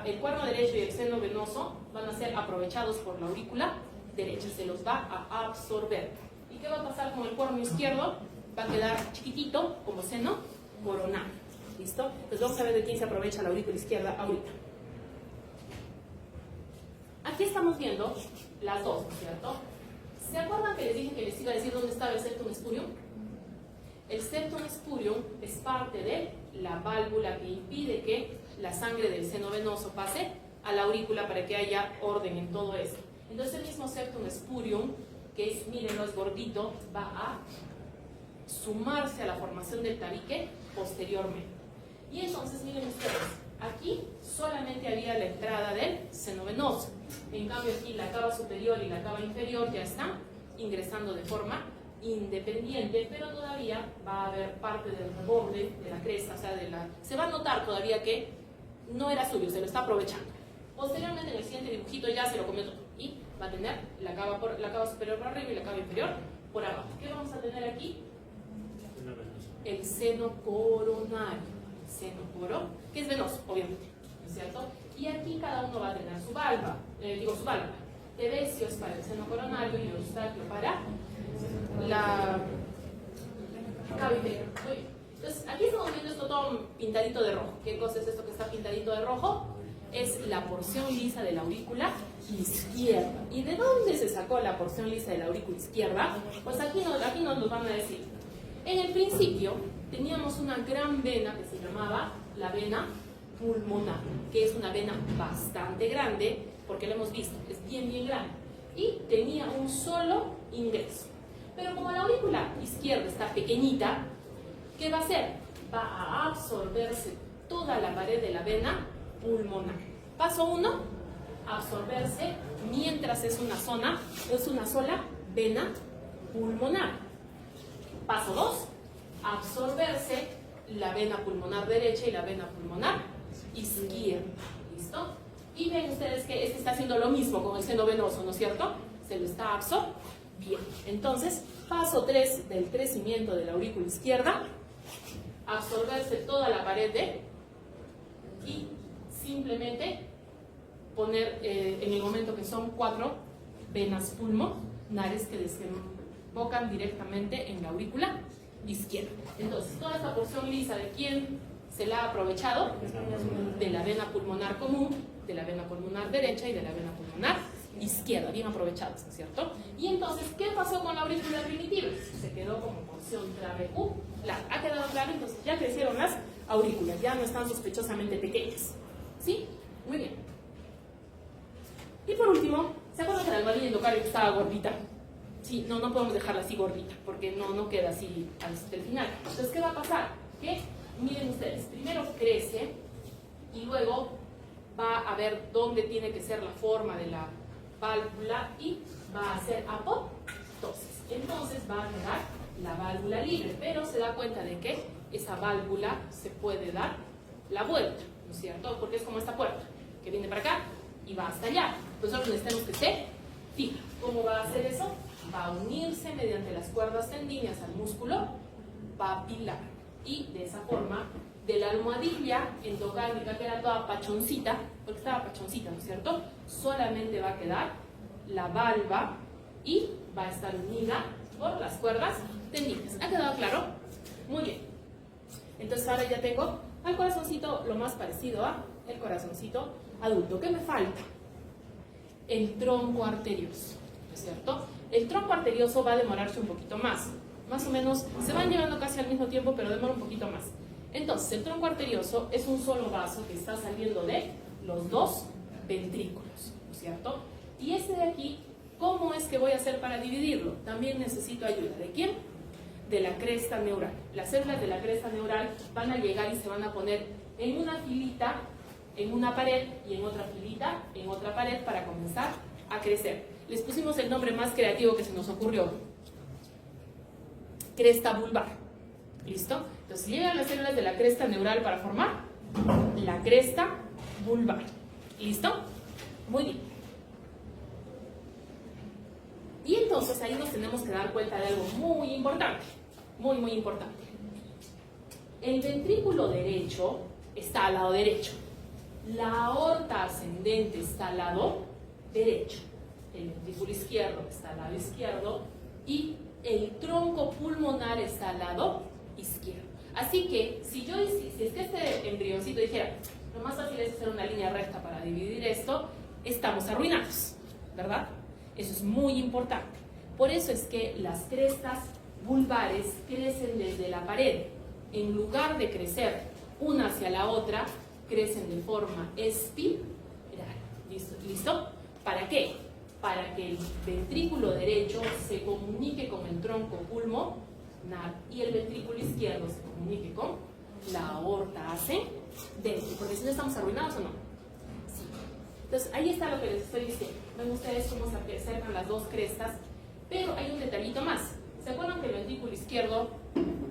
Speaker 1: El cuerno derecho y el seno venoso van a ser aprovechados por la aurícula derecha, se los va a absorber. ¿Y qué va a pasar con el cuerno izquierdo? Va a quedar chiquitito como seno coronario. ¿Listo? Pues vamos a ver de quién se aprovecha la aurícula izquierda ahorita. Aquí estamos viendo las dos, ¿no es cierto? ¿Se acuerdan que les dije que les iba a decir dónde estaba el septum spurium? El septum spurium es parte de la válvula que impide que la sangre del seno venoso pase a la aurícula para que haya orden en todo eso. Entonces el mismo septum spurium, que es, mírenlo, es gordito, va a sumarse a la formación del tabique posteriormente. Y entonces, miren ustedes, aquí solamente había la entrada del seno venoso. En cambio aquí la cava superior y la cava inferior ya están ingresando de forma independiente, pero todavía va a haber parte del reborde de la cresta, o sea, se va a notar todavía que no era suyo, se lo está aprovechando. Posteriormente, en el siguiente dibujito ya se lo comió todo y va a tener la cava superior por arriba y la cava inferior por abajo. ¿Qué vamos a tener aquí? El seno coronario. Seno coro, que es venoso, obviamente, ¿no es cierto? Y aquí cada uno va a tener su válvula. Su válvula. Tebecio es para el seno coronario y Eustaquio para la cava inferior. Muy bien. Entonces, aquí estamos viendo esto todo pintadito de rojo. ¿Qué cosa es esto que está pintadito de rojo? Es la porción lisa de la aurícula izquierda. ¿Y de dónde se sacó la porción lisa de la aurícula izquierda? Pues aquí nos van a decir. En el principio teníamos una gran vena que se llamaba la vena pulmonar, que es una vena bastante grande, porque lo hemos visto, es bien grande, y tenía un solo ingreso. Pero como la aurícula izquierda está pequeñita, ¿qué va a hacer? Va a absorberse toda la pared de la vena pulmonar. Paso 1, absorberse mientras es una sola vena pulmonar. Paso 2, absorberse la vena pulmonar derecha y la vena pulmonar izquierda. ¿Listo? Y ven ustedes que este está haciendo lo mismo con el seno venoso, ¿no es cierto? Se lo está absorbiendo. Bien. Entonces, paso 3 del crecimiento de la aurícula izquierda, absorberse toda la pared y simplemente poner en el momento que son 4 venas pulmonares que desembocan directamente en la aurícula izquierda. Entonces, toda esta porción lisa, ¿de quién se la ha aprovechado? De la vena pulmonar común, de la vena pulmonar derecha y de la vena pulmonar izquierda, bien aprovechadas, ¿no es cierto? Y entonces, ¿qué pasó con la aurícula primitiva? Se quedó como porción trabecular. ¿Ha quedado claro? Entonces, ya crecieron las aurículas, ya no están sospechosamente pequeñas. ¿Sí? Muy bien. Y por último, ¿se acuerdan que la almohadilla endocardia estaba gordita? Sí, no podemos dejarla así gordita, porque no queda así hasta el final. Entonces, ¿qué va a pasar? Que, miren ustedes, primero crece y luego va a ver dónde tiene que ser la forma de la válvula y va a hacer apoptosis. Entonces va a quedar la válvula libre, pero se da cuenta de que esa válvula se puede dar la vuelta, ¿no es cierto? Porque es como esta puerta, que viene para acá y va hasta allá. Nosotros necesitamos que se fija. ¿Cómo va a hacer eso? Va a unirse mediante las cuerdas tendíneas al músculo papilar. Y de esa forma, de la almohadilla endocárdica, que era toda pachoncita, porque estaba pachoncita, ¿no es cierto? Solamente va a quedar la valva y va a estar unida por las cuerdas tendíneas. ¿Ha quedado claro? Muy bien. Entonces ahora ya tengo al corazoncito lo más parecido a el corazoncito adulto. ¿Qué me falta? El tronco arterioso, ¿no es cierto? El tronco arterioso va a demorarse un poquito más o menos, se van llevando casi al mismo tiempo, pero demora un poquito más. Entonces, el tronco arterioso es un solo vaso que está saliendo de los 2 ventrículos, ¿no es cierto? Y este de aquí, ¿cómo es que voy a hacer para dividirlo? También necesito ayuda. ¿De quién? De la cresta neural. Las células de la cresta neural van a llegar y se van a poner en una filita, en una pared, y en otra filita, en otra pared, para comenzar a crecer. Les pusimos el nombre más creativo que se nos ocurrió: cresta vulvar. ¿Listo? Entonces llegan las células de la cresta neural para formar la cresta vulvar. ¿Listo? Muy bien. Y entonces ahí nos tenemos que dar cuenta de algo muy importante. Muy importante. El ventrículo derecho está al lado derecho. La aorta ascendente está al lado derecho. El ventrículo izquierdo está al lado izquierdo. Y el tronco pulmonar está al lado izquierdo. Así que, si es que este embrioncito dijera, lo más fácil es hacer una línea recta para dividir esto, estamos arruinados, ¿verdad? Eso es muy importante. Por eso es que las crestas vulvares crecen desde la pared. En lugar de crecer una hacia la otra, crecen de forma espiral. ¿Listo? ¿Para qué? Para que el ventrículo derecho se comunique con el tronco pulmonar y el ventrículo izquierdo se comunique con la aorta ascendente. Porque si no, estamos arruinados o no. Sí. Entonces ahí está lo que les estoy diciendo. Ven ustedes cómo se acercan las dos crestas Pero hay un detallito más. ¿Se acuerdan que el ventrículo izquierdo,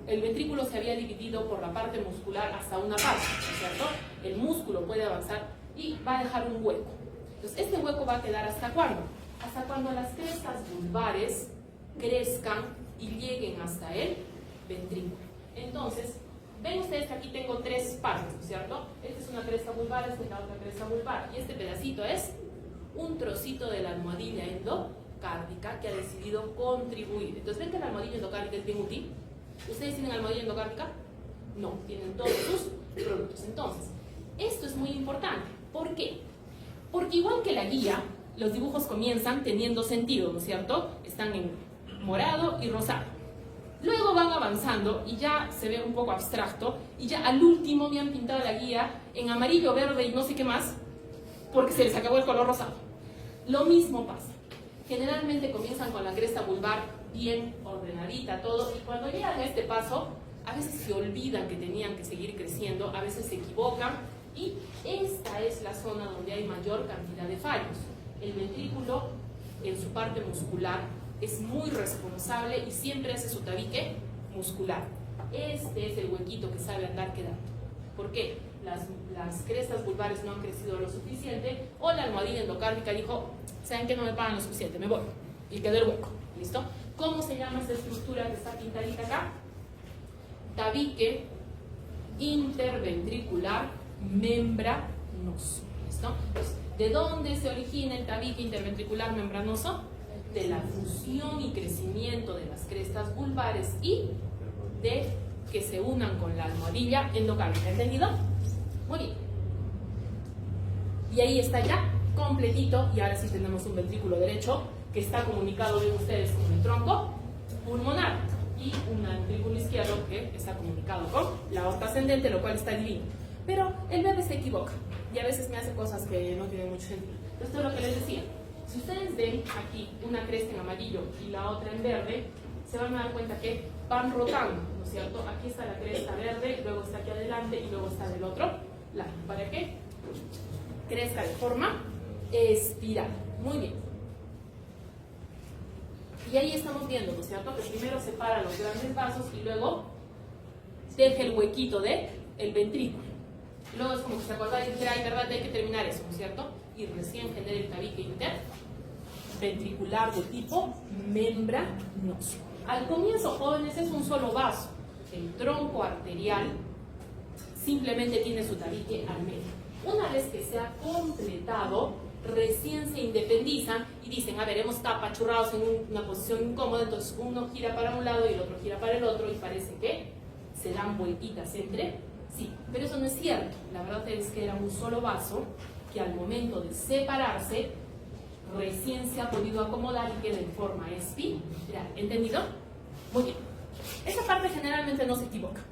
Speaker 1: el ventrículo se había dividido por la parte muscular hasta una parte, ¿no es cierto? El músculo puede avanzar y va a dejar un hueco. Entonces, este hueco va a quedar ¿hasta cuándo? Hasta cuando las crestas vulvares crezcan y lleguen hasta el ventrículo. Entonces, ven ustedes que aquí tengo tres partes, ¿no es cierto? Esta es una cresta vulvar, esta es la otra cresta vulvar. Y este pedacito es un trocito de la almohadilla endocárdica que ha decidido contribuir. Entonces, ¿ven que la almohadilla endocárdica es bien útil? ¿Ustedes tienen almohadilla endocárdica? No, tienen todos sus productos. Entonces, esto es muy importante. ¿Por qué? Porque igual que la guía, los dibujos comienzan teniendo sentido, ¿no es cierto? Están en morado y rosado. Luego van avanzando y ya se ve un poco abstracto y ya al último me han pintado la guía en amarillo, verde y no sé qué más porque se les acabó el color rosado. Lo mismo pasa. Generalmente comienzan con la cresta vulvar bien ordenadita todo y cuando llegan a este paso a veces se olvidan que tenían que seguir creciendo, a veces se equivocan y esta es la zona donde hay mayor cantidad de fallos. El ventrículo en su parte muscular es muy responsable y siempre hace su tabique muscular. Este es el huequito que sabe andar quedando. ¿Por qué? Las crestas vulvares no han crecido lo suficiente o la almohadilla endocárdica dijo, ¿saben qué? No me pagan lo suficiente, me voy. Y quedó el hueco. ¿Listo? ¿Cómo se llama esta estructura que está pintadita acá? Tabique interventricular membranoso. ¿Listo? Entonces, ¿de dónde se origina el tabique interventricular membranoso? De la fusión y crecimiento de las crestas vulvares y de que se unan con la almohadilla endocárdica. ¿Entendido? Muy bien. Y ahí está ya completito y ahora sí tenemos un ventrículo derecho que está comunicado, ven ustedes, con el tronco pulmonar y un ventrículo izquierdo que está comunicado con la aorta ascendente, lo cual está divino. Pero el bebé se equivoca y a veces me hace cosas que no tienen mucho sentido. Esto es lo que les decía. Si ustedes ven aquí una cresta en amarillo y la otra en verde, se van a dar cuenta que van rotando, ¿no es cierto? Aquí está la cresta verde, luego está aquí adelante y luego está del otro lado. ¿Para qué? Crezca de forma espiral. Muy bien. Y ahí estamos viendo, ¿no es cierto? Que primero separa los grandes vasos y luego deja el huequito del ventrículo. Luego es como que se acordaba y dijera, ay, verdad, hay que terminar eso, ¿no es cierto? Y recién genera el tabique interventricular de tipo membranoso. Al comienzo, jóvenes, es un solo vaso. El tronco arterial simplemente tiene su tabique al medio. Una vez que se ha completado, recién se independizan y dicen, a ver, hemos estado apachurrados en una posición incómoda, entonces uno gira para un lado y el otro gira para el otro y parece que se dan vueltitas entre sí. Pero eso no es cierto. La verdad es que era un solo vaso que al momento de separarse recién se ha podido acomodar y queda en forma espiral. ¿Entendido? Muy bien. Esa parte generalmente no se equivoca.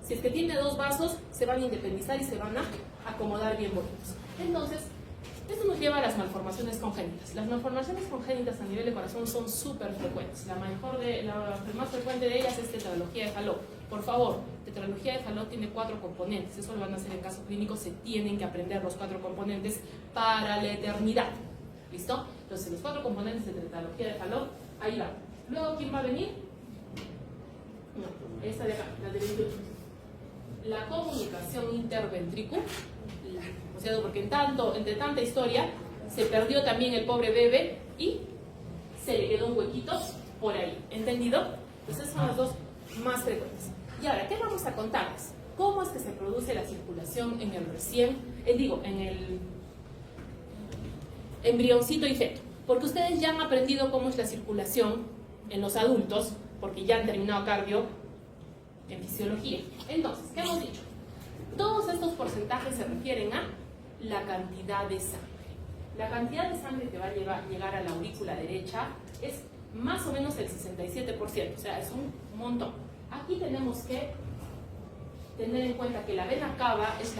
Speaker 1: Si es que tiene dos vasos, se van a independizar y se van a acomodar bien bonitos. Entonces, esto nos lleva a las malformaciones congénitas. Las malformaciones congénitas a nivel de corazón son súper frecuentes. La más frecuente de ellas es tetralogía de Fallot. Por favor, tetralogía de Fallot tiene 4 componentes. Eso lo van a hacer en caso clínico. Se tienen que aprender los 4 componentes para la eternidad. ¿Listo? Entonces, los 4 componentes de tetralogía de Fallot, ahí va. Luego, ¿quién va a venir? No, esta de acá, la de la comunicación interventricular. O sea, porque entre tanta historia se perdió también el pobre bebé y se le quedó un huequito por ahí. ¿Entendido? Entonces son las dos más frecuentes. Y ahora, ¿qué vamos a contarles? ¿Cómo es que se produce la circulación en en el embrioncito y feto? Porque ustedes ya han aprendido cómo es la circulación en los adultos, porque ya han terminado cardio en fisiología. Entonces, ¿qué hemos dicho? Todos estos porcentajes se refieren a la cantidad de sangre. La cantidad de sangre que va a llegar a la aurícula derecha es más o menos el 67%, o sea, es un montón. Aquí tenemos que tener en cuenta que la vena cava es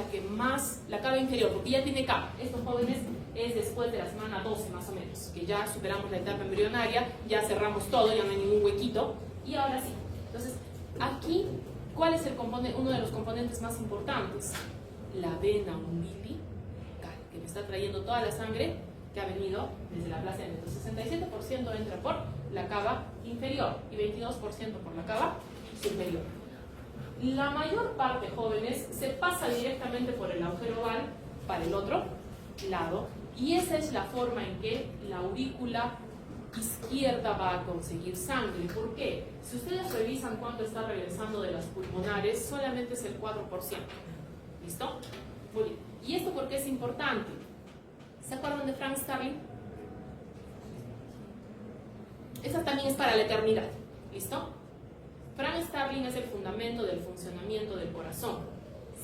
Speaker 1: la cava inferior, porque ya tiene cava. Estos jóvenes es después de la semana 12 más o menos, que ya superamos la etapa embrionaria, ya cerramos todo, ya no hay ningún huequito, y ahora sí. Entonces, aquí, ¿cuál es uno de los componentes más importantes? La vena umbilical, que me está trayendo toda la sangre que ha venido desde la placenta. Entonces, 67% entra por la cava inferior y 22% por la cava superior. La mayor parte, jóvenes, se pasa directamente por el agujero oval para el otro lado, y esa es la forma en que la aurícula izquierda va a conseguir sangre. ¿Por qué? Si ustedes revisan cuánto está regresando de las pulmonares, solamente es el 4%. ¿Listo? Muy bien. ¿Y esto por qué es importante? ¿Se acuerdan de Frank Starling? Esa también es para la eternidad. ¿Listo? Frank Starling es el fundamento del funcionamiento del corazón.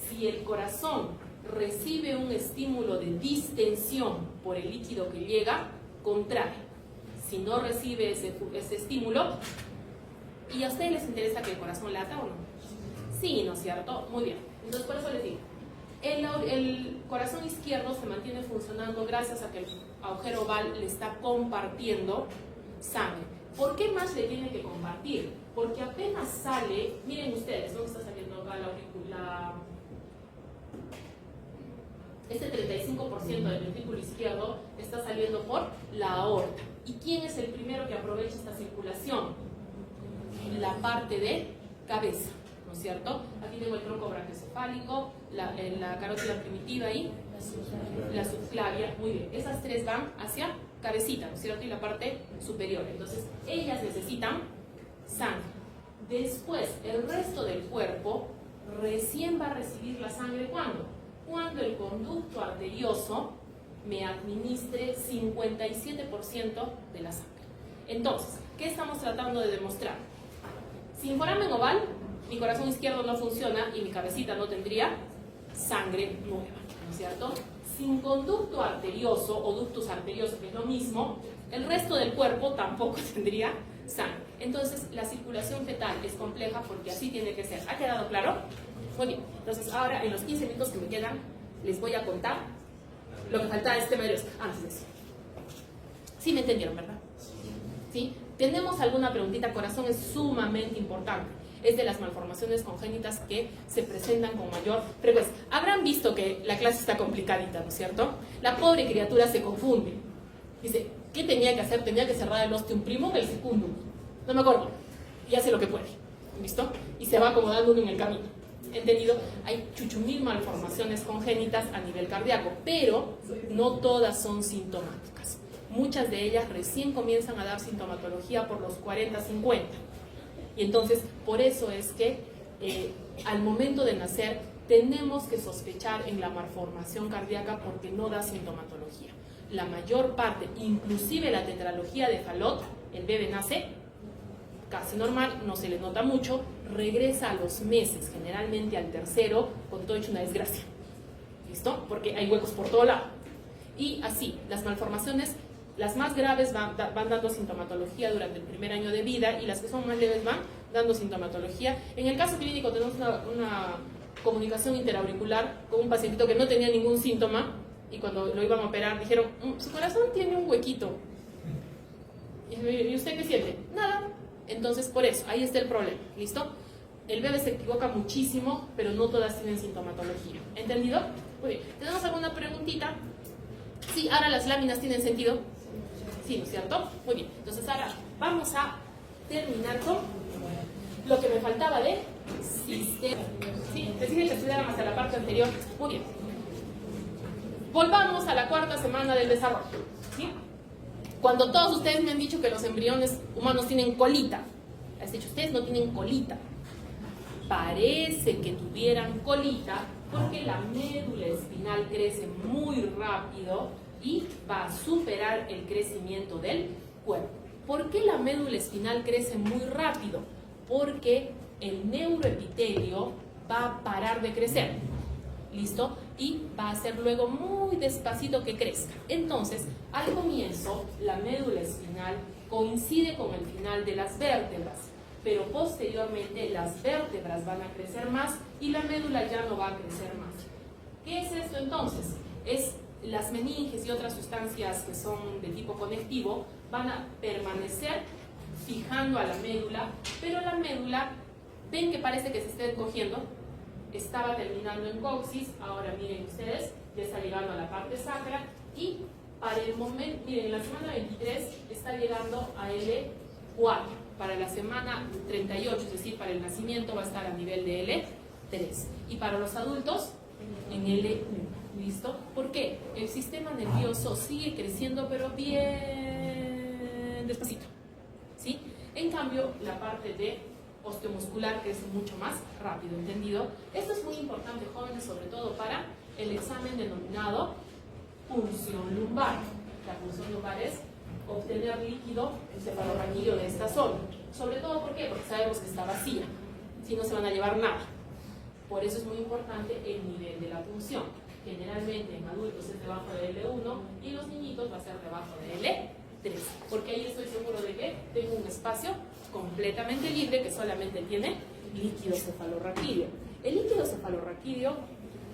Speaker 1: Si el corazón recibe un estímulo de distensión por el líquido que llega, contrae. Si no recibe ese estímulo, ¿y a ustedes les interesa que el corazón lata o no? Sí, ¿no es cierto? Muy bien. Entonces, por eso les digo, el corazón izquierdo se mantiene funcionando gracias a que el agujero oval le está compartiendo sangre. ¿Por qué más le tiene que compartir? Porque apenas sale, miren ustedes, ¿dónde está saliendo acá la aurícula? Este 35% del ventrículo izquierdo está saliendo por la aorta. ¿Y quién es el primero que aprovecha esta circulación? La parte de cabeza, ¿no es cierto? Aquí tengo el tronco brachiocefálico, la carótida primitiva y la subclavia. Muy bien, esas tres van hacia cabecita, ¿no es cierto? Y la parte superior. Entonces, ellas necesitan sangre. Después, el resto del cuerpo recién va a recibir la sangre, ¿cuándo? Cuando el conducto arterioso me administre 57% de la sangre. Entonces, ¿qué estamos tratando de demostrar? Sin foramen oval, mi corazón izquierdo no funciona y mi cabecita no tendría sangre nueva, ¿no es cierto? Sin conducto arterioso o ductus arterioso, que es lo mismo, el resto del cuerpo tampoco tendría sangre. Entonces, la circulación fetal es compleja porque así tiene que ser. ¿Ha quedado claro? Muy bien. Entonces, ahora en los 15 minutos que me quedan, les voy a contar lo que faltaba de este medio antes de eso. ¿Sí me entendieron, verdad? ¿Sí? ¿Tenemos alguna preguntita? Corazón es sumamente importante. Es de las malformaciones congénitas que se presentan con mayor frecuencia. Habrán visto que la clase está complicadita, ¿no es cierto? La pobre criatura se confunde. Dice, ¿qué tenía que hacer? Tenía que cerrar el ostium primum, el secundum. No me acuerdo. Y hace lo que puede. ¿Listo? Y se va acomodando uno en el camino. ¿Entendido? Hay chuchumil malformaciones congénitas a nivel cardíaco, pero no todas son sintomáticas. Muchas de ellas recién comienzan a dar sintomatología por los 40, 50. Y entonces, por eso es que al momento de nacer tenemos que sospechar en la malformación cardíaca porque no da sintomatología. La mayor parte, inclusive la tetralogía de Fallot, el bebé nace casi normal, no se le nota mucho, regresa a los meses, generalmente al tercero, con todo hecho una desgracia. ¿Listo? Porque hay huecos por todo lado. Y así, las malformaciones, las más graves van dando sintomatología durante el primer año de vida y las que son más leves van dando sintomatología. En el caso clínico tenemos una comunicación interauricular con un pacientito que no tenía ningún síntoma y cuando lo iban a operar dijeron, su corazón tiene un huequito. ¿Y usted qué siente? Nada. Entonces, por eso, ahí está el problema, ¿listo? El bebé se equivoca muchísimo, pero no todas tienen sintomatología. ¿Entendido? Muy bien. ¿Tenemos alguna preguntita? Sí, ahora las láminas tienen sentido. Sí, ¿no es cierto? Muy bien. Entonces, ahora vamos a terminar con lo que me faltaba de sistema. Sí, les dije que estudiaran hasta la parte anterior. Muy bien. Volvamos a la cuarta semana del desarrollo. ¿Sí? Cuando todos ustedes me han dicho que los embriones humanos tienen colita, les he dicho, ustedes no tienen colita. Parece que tuvieran colita porque la médula espinal crece muy rápido y va a superar el crecimiento del cuerpo. ¿Por qué la médula espinal crece muy rápido? Porque el neuroepitelio va a parar de crecer. ¿Listo? Y va a hacer luego muy despacito que crezca. Entonces, al comienzo, la médula espinal coincide con el final de las vértebras, pero posteriormente las vértebras van a crecer más y la médula ya no va a crecer más. ¿Qué es esto entonces? Es las meninges y otras sustancias que son de tipo conectivo van a permanecer fijando a la médula, pero la médula, ven que parece que se está encogiendo. Estaba terminando en coxis, ahora miren ustedes, ya está llegando a la parte sacra y para el momento, miren, en la semana 23 está llegando a L L4. Para la semana 38, es decir, para el nacimiento, va a estar a nivel de L3. Y para los adultos, en L1. ¿Listo? ¿Por qué? El sistema nervioso sigue creciendo, pero bien despacito. ¿Sí? En cambio, la parte de osteomuscular crece mucho más rápido, ¿entendido? Esto es muy importante, jóvenes, sobre todo para el examen denominado punción lumbar. La punción lumbar es obtener líquido encefalorraquídeo de esta zona. Sobre todo, ¿por qué? Porque sabemos que está vacía, si no se van a llevar nada. Por eso es muy importante el nivel de la punción. Generalmente en adultos es debajo de L1 y en los niñitos va a ser debajo de L3, porque ahí estoy seguro de que tengo un espacio completamente libre que solamente tiene líquido cefalorraquídeo. El líquido cefalorraquídeo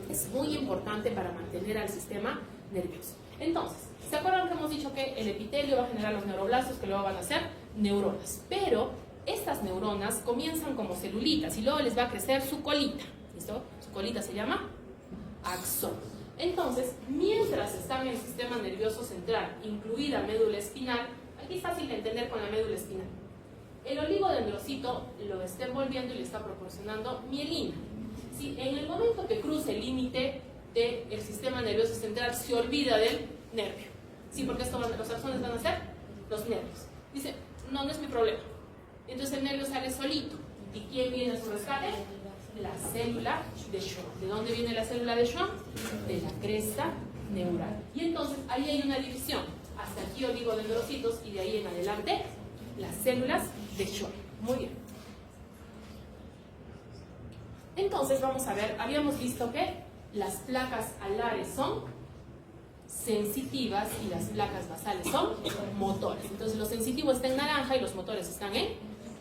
Speaker 1: es muy importante para mantener al sistema nervioso. Entonces, ¿se acuerdan que hemos dicho que el epitelio va a generar los neuroblastos que luego van a ser neuronas? Pero estas neuronas comienzan como celulitas y luego les va a crecer su colita. ¿Listo? Su colita se llama axón. Entonces, mientras están en el sistema nervioso central, incluida médula espinal, aquí es fácil de entender con la médula espinal. El oligodendrocito lo está envolviendo y le está proporcionando mielina. Si en el momento que cruce el límite del sistema nervioso central, se olvida del nervio. Sí, porque esto los axones van a ser los nervios. Dice, no, no es mi problema. Entonces el nervio sale solito. ¿Y quién viene a su rescate? La célula de Schwann. ¿De dónde viene la célula de Schwann? De la cresta neural. Y entonces ahí hay una división. Hasta aquí oligodendrocitos y de ahí en adelante las células de Schwann. Muy bien. Entonces vamos a ver, habíamos visto que las placas alares son sensitivas y las placas basales son motores. Entonces lo sensitivo está en naranja y los motores están en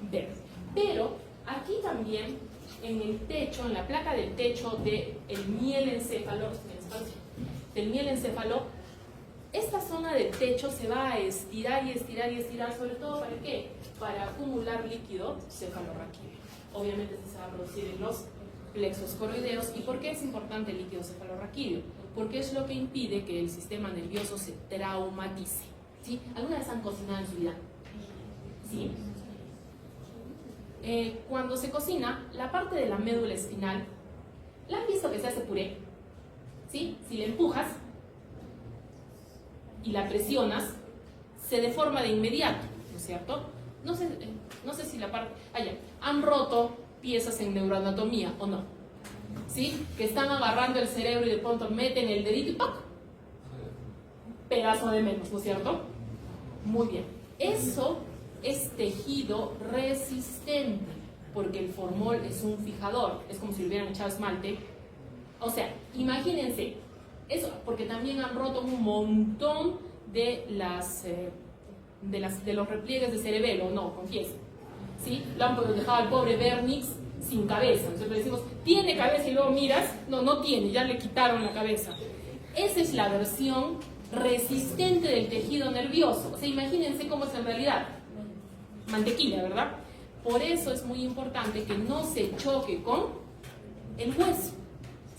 Speaker 1: verde. Pero aquí también en el techo, en la placa del techo del mielencéfalo, esta zona del techo se va a estirar y estirar y estirar, sobre todo ¿para qué? Para acumular líquido cefalorraquídeo. Obviamente esto se va a producir en los plexos coroideos. ¿Y por qué es importante el líquido cefalorraquídeo? Porque es lo que impide que el sistema nervioso se traumatice. ¿Sí? ¿Alguna vez han cocinado en su vida? ¿Sí? Cuando se cocina, la parte de la médula espinal, ¿la han visto que se hace puré? ¿Sí? Si le empujas y la presionas, se deforma de inmediato, ¿no es cierto? No sé si la parte... ¿han roto piezas en neuroanatomía o no? ¿Sí? Que están agarrando el cerebro y de pronto meten el dedito y ¡pac! Pedazo de menos, ¿no es cierto? Muy bien. Eso es tejido resistente, porque el formol es un fijador, es como si le hubieran echado esmalte. O sea, imagínense, eso, porque también han roto un montón de los repliegues de cerebelo, no, confiesen. ¿Sí? Lo han dejado al pobre Vernix sin cabeza. Entonces le decimos, tiene cabeza y luego miras, no tiene, ya le quitaron la cabeza. Esa es la versión resistente del tejido nervioso. O sea, imagínense cómo es en realidad. Mantequilla, ¿verdad? Por eso es muy importante que no se choque con el hueso,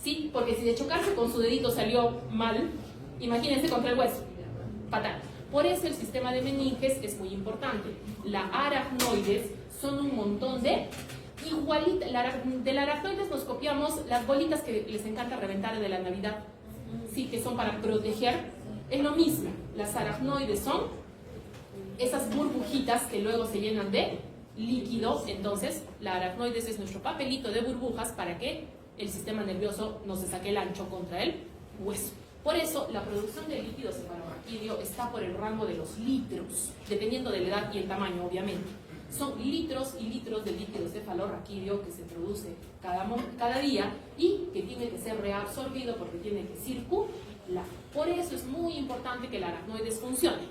Speaker 1: ¿sí? Porque si de chocarse con su dedito salió mal, imagínense contra el hueso, fatal. Por eso el sistema de meninges es muy importante. La aracnoides son un montón de igualitas. De la aracnoides nos copiamos las bolitas que les encanta reventar de la Navidad, sí, que son para proteger. Es lo mismo, las aracnoides son esas burbujitas que luego se llenan de líquido. Entonces la aracnoides es nuestro papelito de burbujas para que el sistema nervioso no se saque el ancho contra el hueso. Por eso la producción de líquido cefalorraquídeo está por el rango de los litros, dependiendo de la edad y el tamaño, obviamente. Son litros y litros de líquido cefalorraquídeo que se produce cada día y que tiene que ser reabsorbido porque tiene que circular. Por eso es muy importante que la aracnoides funcione.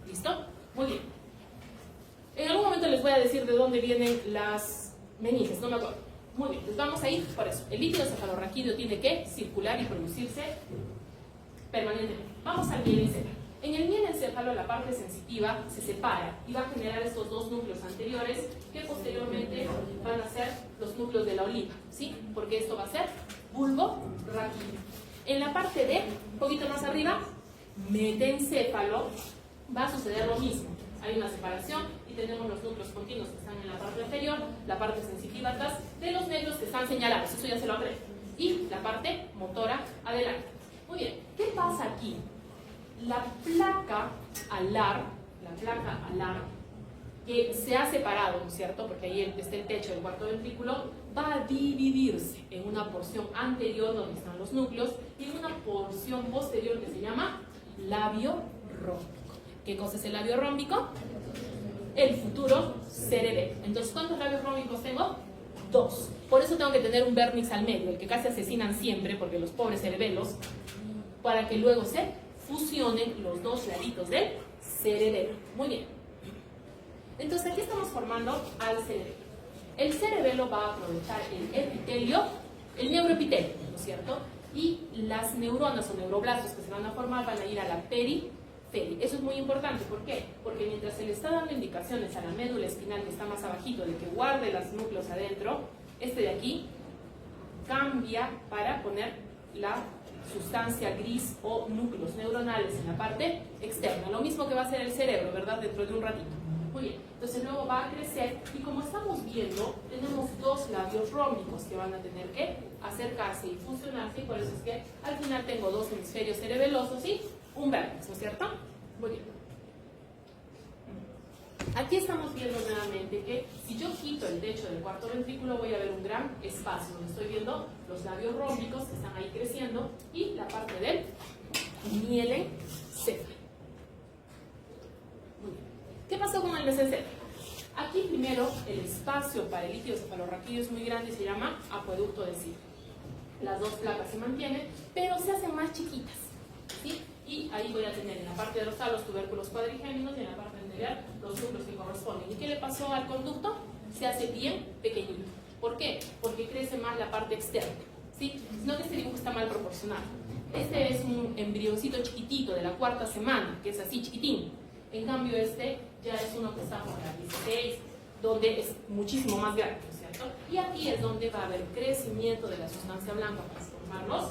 Speaker 1: ¿Listo? Muy bien. En algún momento les voy a decir de dónde vienen las meninges, no me acuerdo. Muy bien, pues vamos a ir por eso. El líquido cefalorraquídeo tiene que circular y producirse permanentemente. Vamos al mielencéfalo. En el mielencéfalo la parte sensitiva se separa y va a generar estos dos núcleos anteriores que posteriormente van a ser los núcleos de la oliva, ¿sí? Porque esto va a ser bulborraquídeo. En la parte de, un poquito más arriba, metencéfalo, va a suceder lo mismo. Hay una separación y tenemos los núcleos continuos que están en la parte anterior, la parte sensitiva atrás, de los nervios que están señalados, eso ya se lo aprende, y la parte motora adelante. Muy bien, ¿qué pasa aquí? La placa alar, que se ha separado, ¿no es cierto? Porque ahí está el techo del cuarto ventrículo, va a dividirse en una porción anterior donde están los núcleos y en una porción posterior que se llama labio rómbico. ¿Qué cosa es el labio rómbico? El futuro cerebelo. Entonces, ¿cuántos labios rómbicos tengo? 2. Por eso tengo que tener un vérnix al medio, el que casi asesinan siempre, porque los pobres cerebelos, para que luego se fusionen los dos laditos del cerebelo. Muy bien. Entonces, aquí estamos formando al cerebelo. El cerebelo va a aprovechar el epitelio, el neuroepitelio, ¿no es cierto? Y las neuronas o neuroblastos que se van a formar van a ir a la periferia. Eso es muy importante. ¿Por qué? Porque mientras se le está dando indicaciones a la médula espinal que está más abajito de que guarde los núcleos adentro, este de aquí cambia para poner la sustancia gris o núcleos neuronales en la parte externa. Lo mismo que va a hacer el cerebro, ¿verdad? Dentro de un ratito. Muy bien, entonces luego va a crecer y como estamos viendo, tenemos 2 labios rómbicos que van a tener que acercarse y fusionarse y por eso es que al final tengo 2 hemisferios cerebelosos y un vértex, ¿no es cierto? Muy bien. Aquí estamos viendo nuevamente que si yo quito el techo del cuarto ventrículo voy a ver un gran espacio donde estoy viendo los labios rómbicos que están ahí creciendo y la parte del mielencéfalo. ¿Qué pasó con el mesencéfalo? Aquí primero el espacio para el líquido cefalorraquídeo es muy grande y se llama acueducto de Siegel. Las 2 placas se mantienen, pero se hacen más chiquitas, ¿sí? Y ahí voy a tener en la parte dorsal los tubérculos cuadrigéminos y en la parte anterior los núcleos que corresponden. ¿Y qué le pasó al conducto? Se hace bien pequeñito. ¿Por qué? Porque crece más la parte externa, ¿sí? Sino que este dibujo está mal proporcionado. Este es un embrioncito chiquitito de la 4ª semana, que es así chiquitín. En cambio este ya es uno que está por la 16, donde es muchísimo más grande, ¿no es cierto? Y aquí es donde va a haber crecimiento de la sustancia blanca para formar los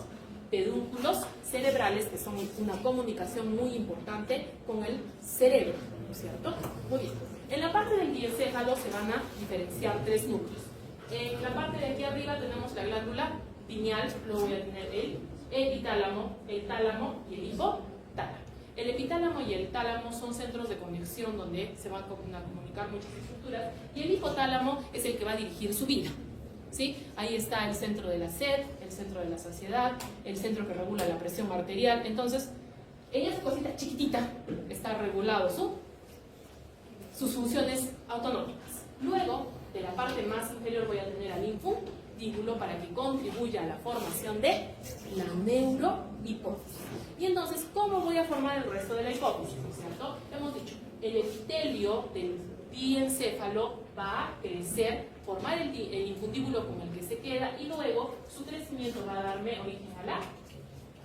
Speaker 1: pedúnculos cerebrales, que son una comunicación muy importante con el cerebro, ¿no es cierto? Muy bien. En la parte del diencéfalo se van a diferenciar 3 núcleos. En la parte de aquí arriba tenemos la glándula pineal, luego voy a tener el epitálamo, el tálamo y el hipotálamo. El epitálamo y el tálamo son centros de conexión donde se van a comunicar muchas estructuras y el hipotálamo es el que va a dirigir su vida, ¿sí? Ahí está el centro de la sed, el centro de la saciedad, el centro que regula la presión arterial. Entonces, en esa cosita chiquitita está regulado sus funciones autonómicas. Luego, de la parte más inferior voy a tener al linfundíbulo para que contribuya a la formación de la neurohipófisis. Y entonces, ¿cómo voy a formar el resto de la hipófisis? ¿No es cierto? Hemos dicho, el epitelio del diencéfalo va a crecer, formar el infundíbulo con el que se queda y luego su crecimiento va a darme origen a la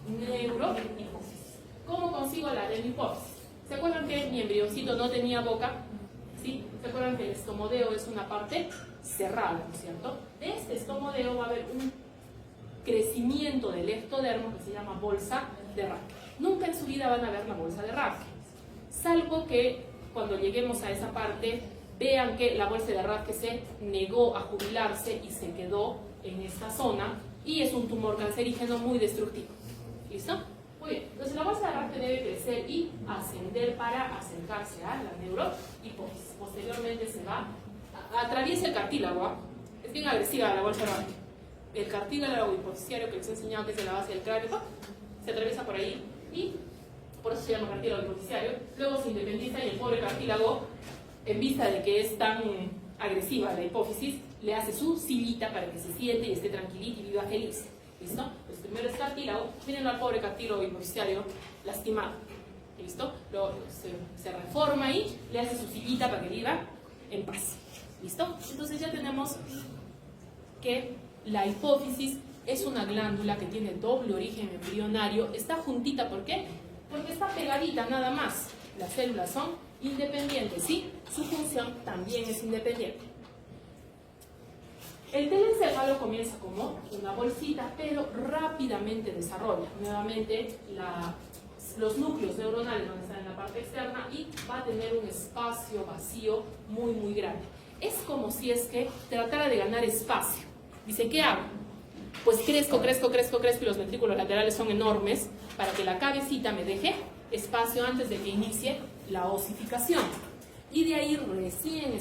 Speaker 1: neurohipófisis. ¿Cómo consigo la neurohipófisis? ¿Se acuerdan que mi embrioncito no tenía boca? ¿Sí? ¿Se acuerdan que el estomodeo es una parte cerrada, ¿no es cierto? De este estomodeo va a haber un crecimiento del ectodermo que se llama bolsa de Rath. Nunca en su vida van a ver la bolsa de Rath, salvo que cuando lleguemos a esa parte vean que la bolsa de Rath que se negó a jubilarse y se quedó en esta zona y es un tumor cancerígeno muy destructivo. ¿Listo? Muy bien, entonces la bolsa de Rath debe crecer y ascender para acercarse a la neurohipófisis. Posteriormente se va, atraviesa el cartílago, ¿eh? Es bien agresiva la bolsa de Rath. El cartílago hipofisiario que les he enseñado que es de la base del cráneo, se atraviesa por ahí y por eso se llama cartílago hipofisiario. Luego se independiza y el pobre cartílago, en vista de que es tan agresiva la hipófisis, le hace su sillita para que se siente y esté tranquilito y viva feliz. ¿Listo? Pues primero es cartílago, miren al pobre cartílago hipofisiario lastimado. ¿Listo? Luego se reforma y le hace su sillita para que viva en paz. ¿Listo? Entonces ya tenemos que la hipófisis es una glándula que tiene doble origen embrionario. Está juntita, ¿por qué? Porque está pegadita nada más. Las células son independientes, ¿sí? Su función también es independiente. El telencéfalo comienza como una bolsita, pero rápidamente desarrolla nuevamente los núcleos neuronales donde están en la parte externa y va a tener un espacio vacío muy, muy grande. Es como si es que tratara de ganar espacio. Dice, ¿qué hago? Pues crezco y los ventrículos laterales son enormes para que la cabecita me deje espacio antes de que inicie la osificación. Y de ahí recién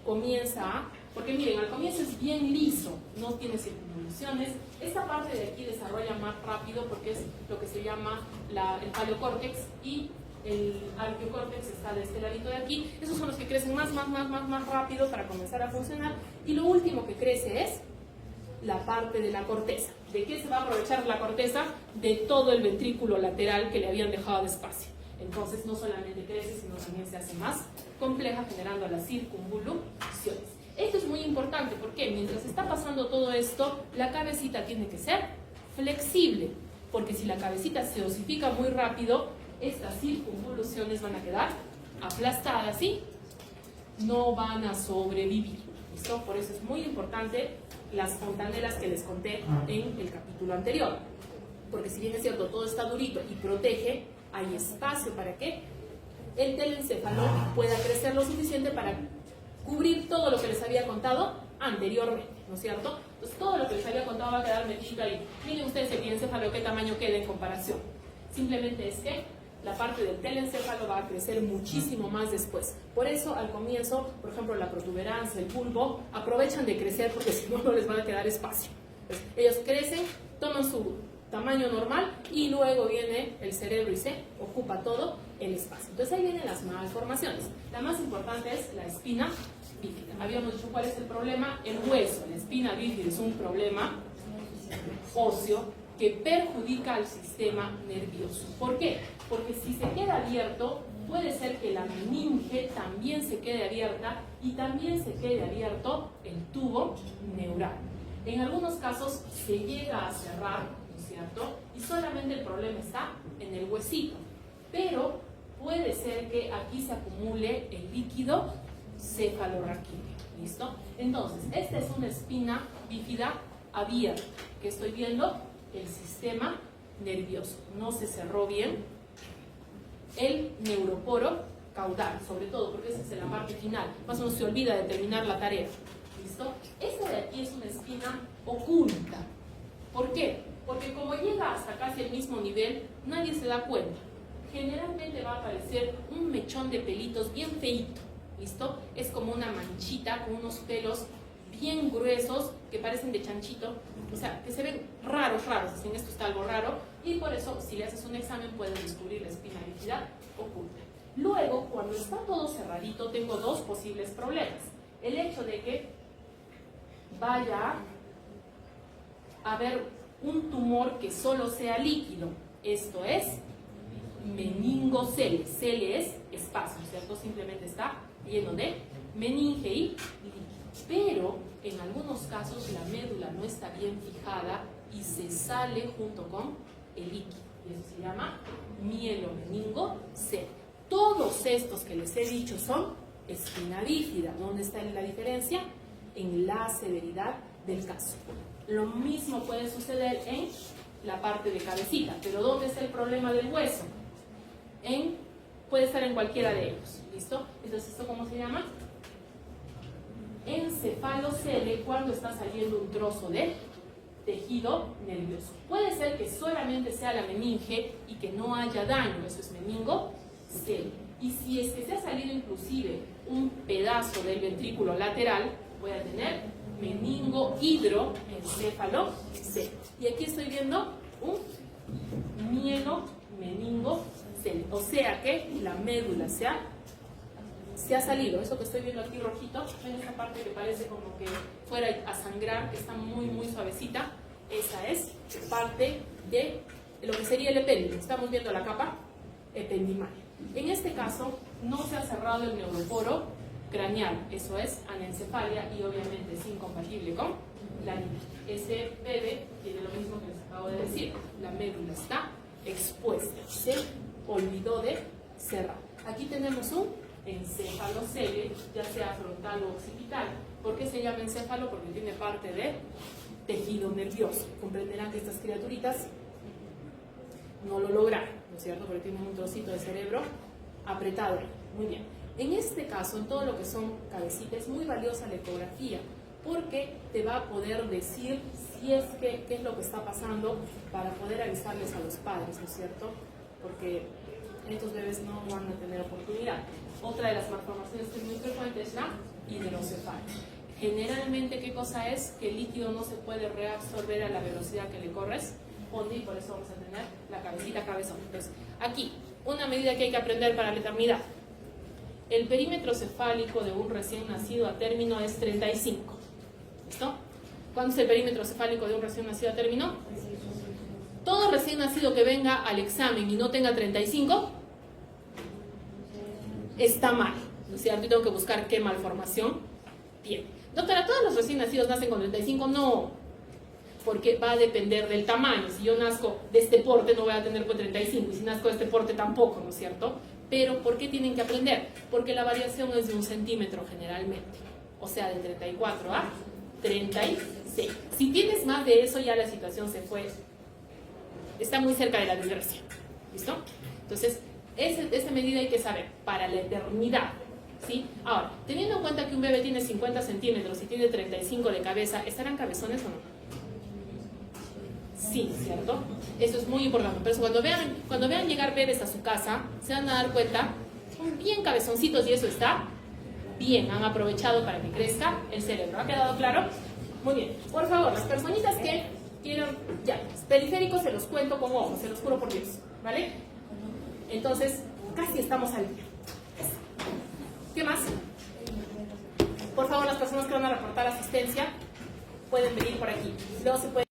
Speaker 1: comienza a... Porque miren, al comienzo es bien liso, no tiene circunvoluciones. Esta parte de aquí desarrolla más rápido porque es lo que se llama el paleocórtex y el arqueocórtex está de este ladito de aquí. Esos son los que crecen más rápido para comenzar a funcionar. Y lo último que crece es la parte de la corteza. ¿De qué se va a aprovechar la corteza? De todo el ventrículo lateral que le habían dejado de espacio. Entonces no solamente crece, sino también se hace más compleja, generando las circunvoluciones. Esto es muy importante porque mientras está pasando todo esto, la cabecita tiene que ser flexible, porque si la cabecita se osifica muy rápido, estas circunvoluciones van a quedar aplastadas y no van a sobrevivir. ¿Listo? Por eso es muy importante las fontanelas que les conté en el capítulo anterior, porque si bien es cierto, todo está durito y protege, hay espacio para que el telencéfalo pueda crecer lo suficiente para cubrir todo lo que les había contado anteriormente, ¿no es cierto? Entonces todo lo que les había contado va a quedar metido ahí. Miren ustedes el telencéfalo qué tamaño queda en comparación. Simplemente es que la parte del telencéfalo va a crecer muchísimo más después. Por eso al comienzo, por ejemplo, la protuberancia, el bulbo, aprovechan de crecer porque si no, no les va a quedar espacio. Entonces, ellos crecen, toman su tamaño normal y luego viene el cerebro y se ocupa todo el espacio. Entonces ahí vienen las malformaciones. La más importante es la espina bífida. Habíamos dicho cuál es el problema, el hueso. La espina bífida es un problema óseo que perjudica al sistema nervioso. ¿Por qué? Porque si se queda abierto, puede ser que la meninge también se quede abierta y también se quede abierto el tubo neural. En algunos casos se llega a cerrar, ¿no es cierto? Y solamente el problema está en el huesito. Pero puede ser que aquí se acumule el líquido cefalorraquídeo. ¿Listo? Entonces, esta es una espina bífida abierta. ¿Qué estoy viendo? El sistema nervioso. No se cerró bien el neuroporo caudal, sobre todo porque esa es la parte final. Más o menos se olvida de terminar la tarea. ¿Listo? Esta de aquí es una espina oculta. ¿Por qué? Porque como llega hasta casi el mismo nivel, nadie se da cuenta. Generalmente va a aparecer un mechón de pelitos bien feíto. ¿Listo? Es como una manchita con unos pelos bien gruesos que parecen de chanchito, o sea, que se ven raros, dicen esto está algo raro, y por eso si le haces un examen puedes descubrir la espina bífida oculta. Luego, cuando está todo cerradito, tengo dos posibles problemas. El hecho de que vaya a haber un tumor que solo sea líquido, esto es meningocele, cele es espacio, ¿cierto? Simplemente está lleno de meninge y líquido. Pero en algunos casos la médula no está bien fijada y se sale junto con el líquido. Y eso se llama mielomeningocele. Todos estos que les he dicho son espina bífida. ¿Dónde está la diferencia? En la severidad del caso. Lo mismo puede suceder en la parte de cabecita. Pero ¿dónde está el problema del hueso? Puede estar en cualquiera de ellos. ¿Listo? Entonces, ¿esto cómo se llama? Encefalocele, cuando está saliendo un trozo de tejido nervioso. Puede ser que solamente sea la meninge y que no haya daño, eso es meningocele. Y si es que se ha salido inclusive un pedazo del ventrículo lateral, voy a tener meningohidroencefalocele. Y aquí estoy viendo un mielomeningocele, o sea que la médula se ha salido. Eso que estoy viendo aquí rojito, en esa parte que parece como que fuera a sangrar, que está muy suavecita, esa es parte de lo que sería el epéndime. Estamos viendo la capa ependimal. En este caso no se ha cerrado el neuroporo craneal, eso es anencefalia y obviamente es incompatible con la niña. Ese bebé tiene lo mismo que les acabo de decir, la médula está expuesta, se olvidó de cerrar. Aquí tenemos un encefalocele, ya sea frontal o occipital, ¿Por qué se llama encéfalo? Porque tiene parte de tejido nervioso. Comprenderán que estas criaturitas no lo lograron, ¿no es cierto? Porque tienen un trocito de cerebro apretado. Muy bien. En este caso, en todo lo que son cabecitas, es muy valiosa la ecografía, porque te va a poder decir si es que, qué es lo que está pasando para poder avisarles a los padres, ¿no es cierto? Porque estos bebés no van a tener oportunidad. Otra de las malformaciones que es muy frecuente es la hidrocefalia. Generalmente, ¿qué cosa es? Que el líquido no se puede reabsorber a la velocidad que le corresponde y por eso vamos a tener la cabecita cabezón. Entonces, aquí, una medida que hay que aprender para la eternidad. El perímetro cefálico de un recién nacido a término es 35. ¿Listo? ¿Cuánto es el perímetro cefálico de un recién nacido a término? Todo recién nacido que venga al examen y no tenga 35 está mal, ¿no es cierto? Y tengo que buscar qué malformación tiene. Doctora, ¿todos los recién nacidos nacen con 35? No, porque va a depender del tamaño. Si yo nazco de este porte no voy a tener pues 35, y si nazco de este porte tampoco, ¿no es cierto? Pero ¿por qué tienen que aprender? Porque la variación es de 1 centímetro generalmente, o sea, de 34 a 36. Si tienes más de eso, ya la situación se fue, está muy cerca de la desgracia. ¿Listo? Entonces, esa medida hay que saber para la eternidad. ¿Sí? Ahora, teniendo en cuenta que un bebé tiene 50 centímetros y tiene 35 de cabeza, ¿estarán cabezones o no? Sí, ¿cierto? Eso es muy importante. Por eso cuando vean llegar bebés a su casa, se van a dar cuenta, son bien cabezoncitos y eso está bien. Han aprovechado para que crezca el cerebro. ¿Ha quedado claro? Muy bien. Por favor, las personitas que quieran, ya, periféricos se los cuento con ojos, se los juro por Dios. ¿Vale? Entonces, casi estamos al día. ¿Qué más? Por favor, las personas que van a reportar asistencia pueden venir por aquí. Luego se puede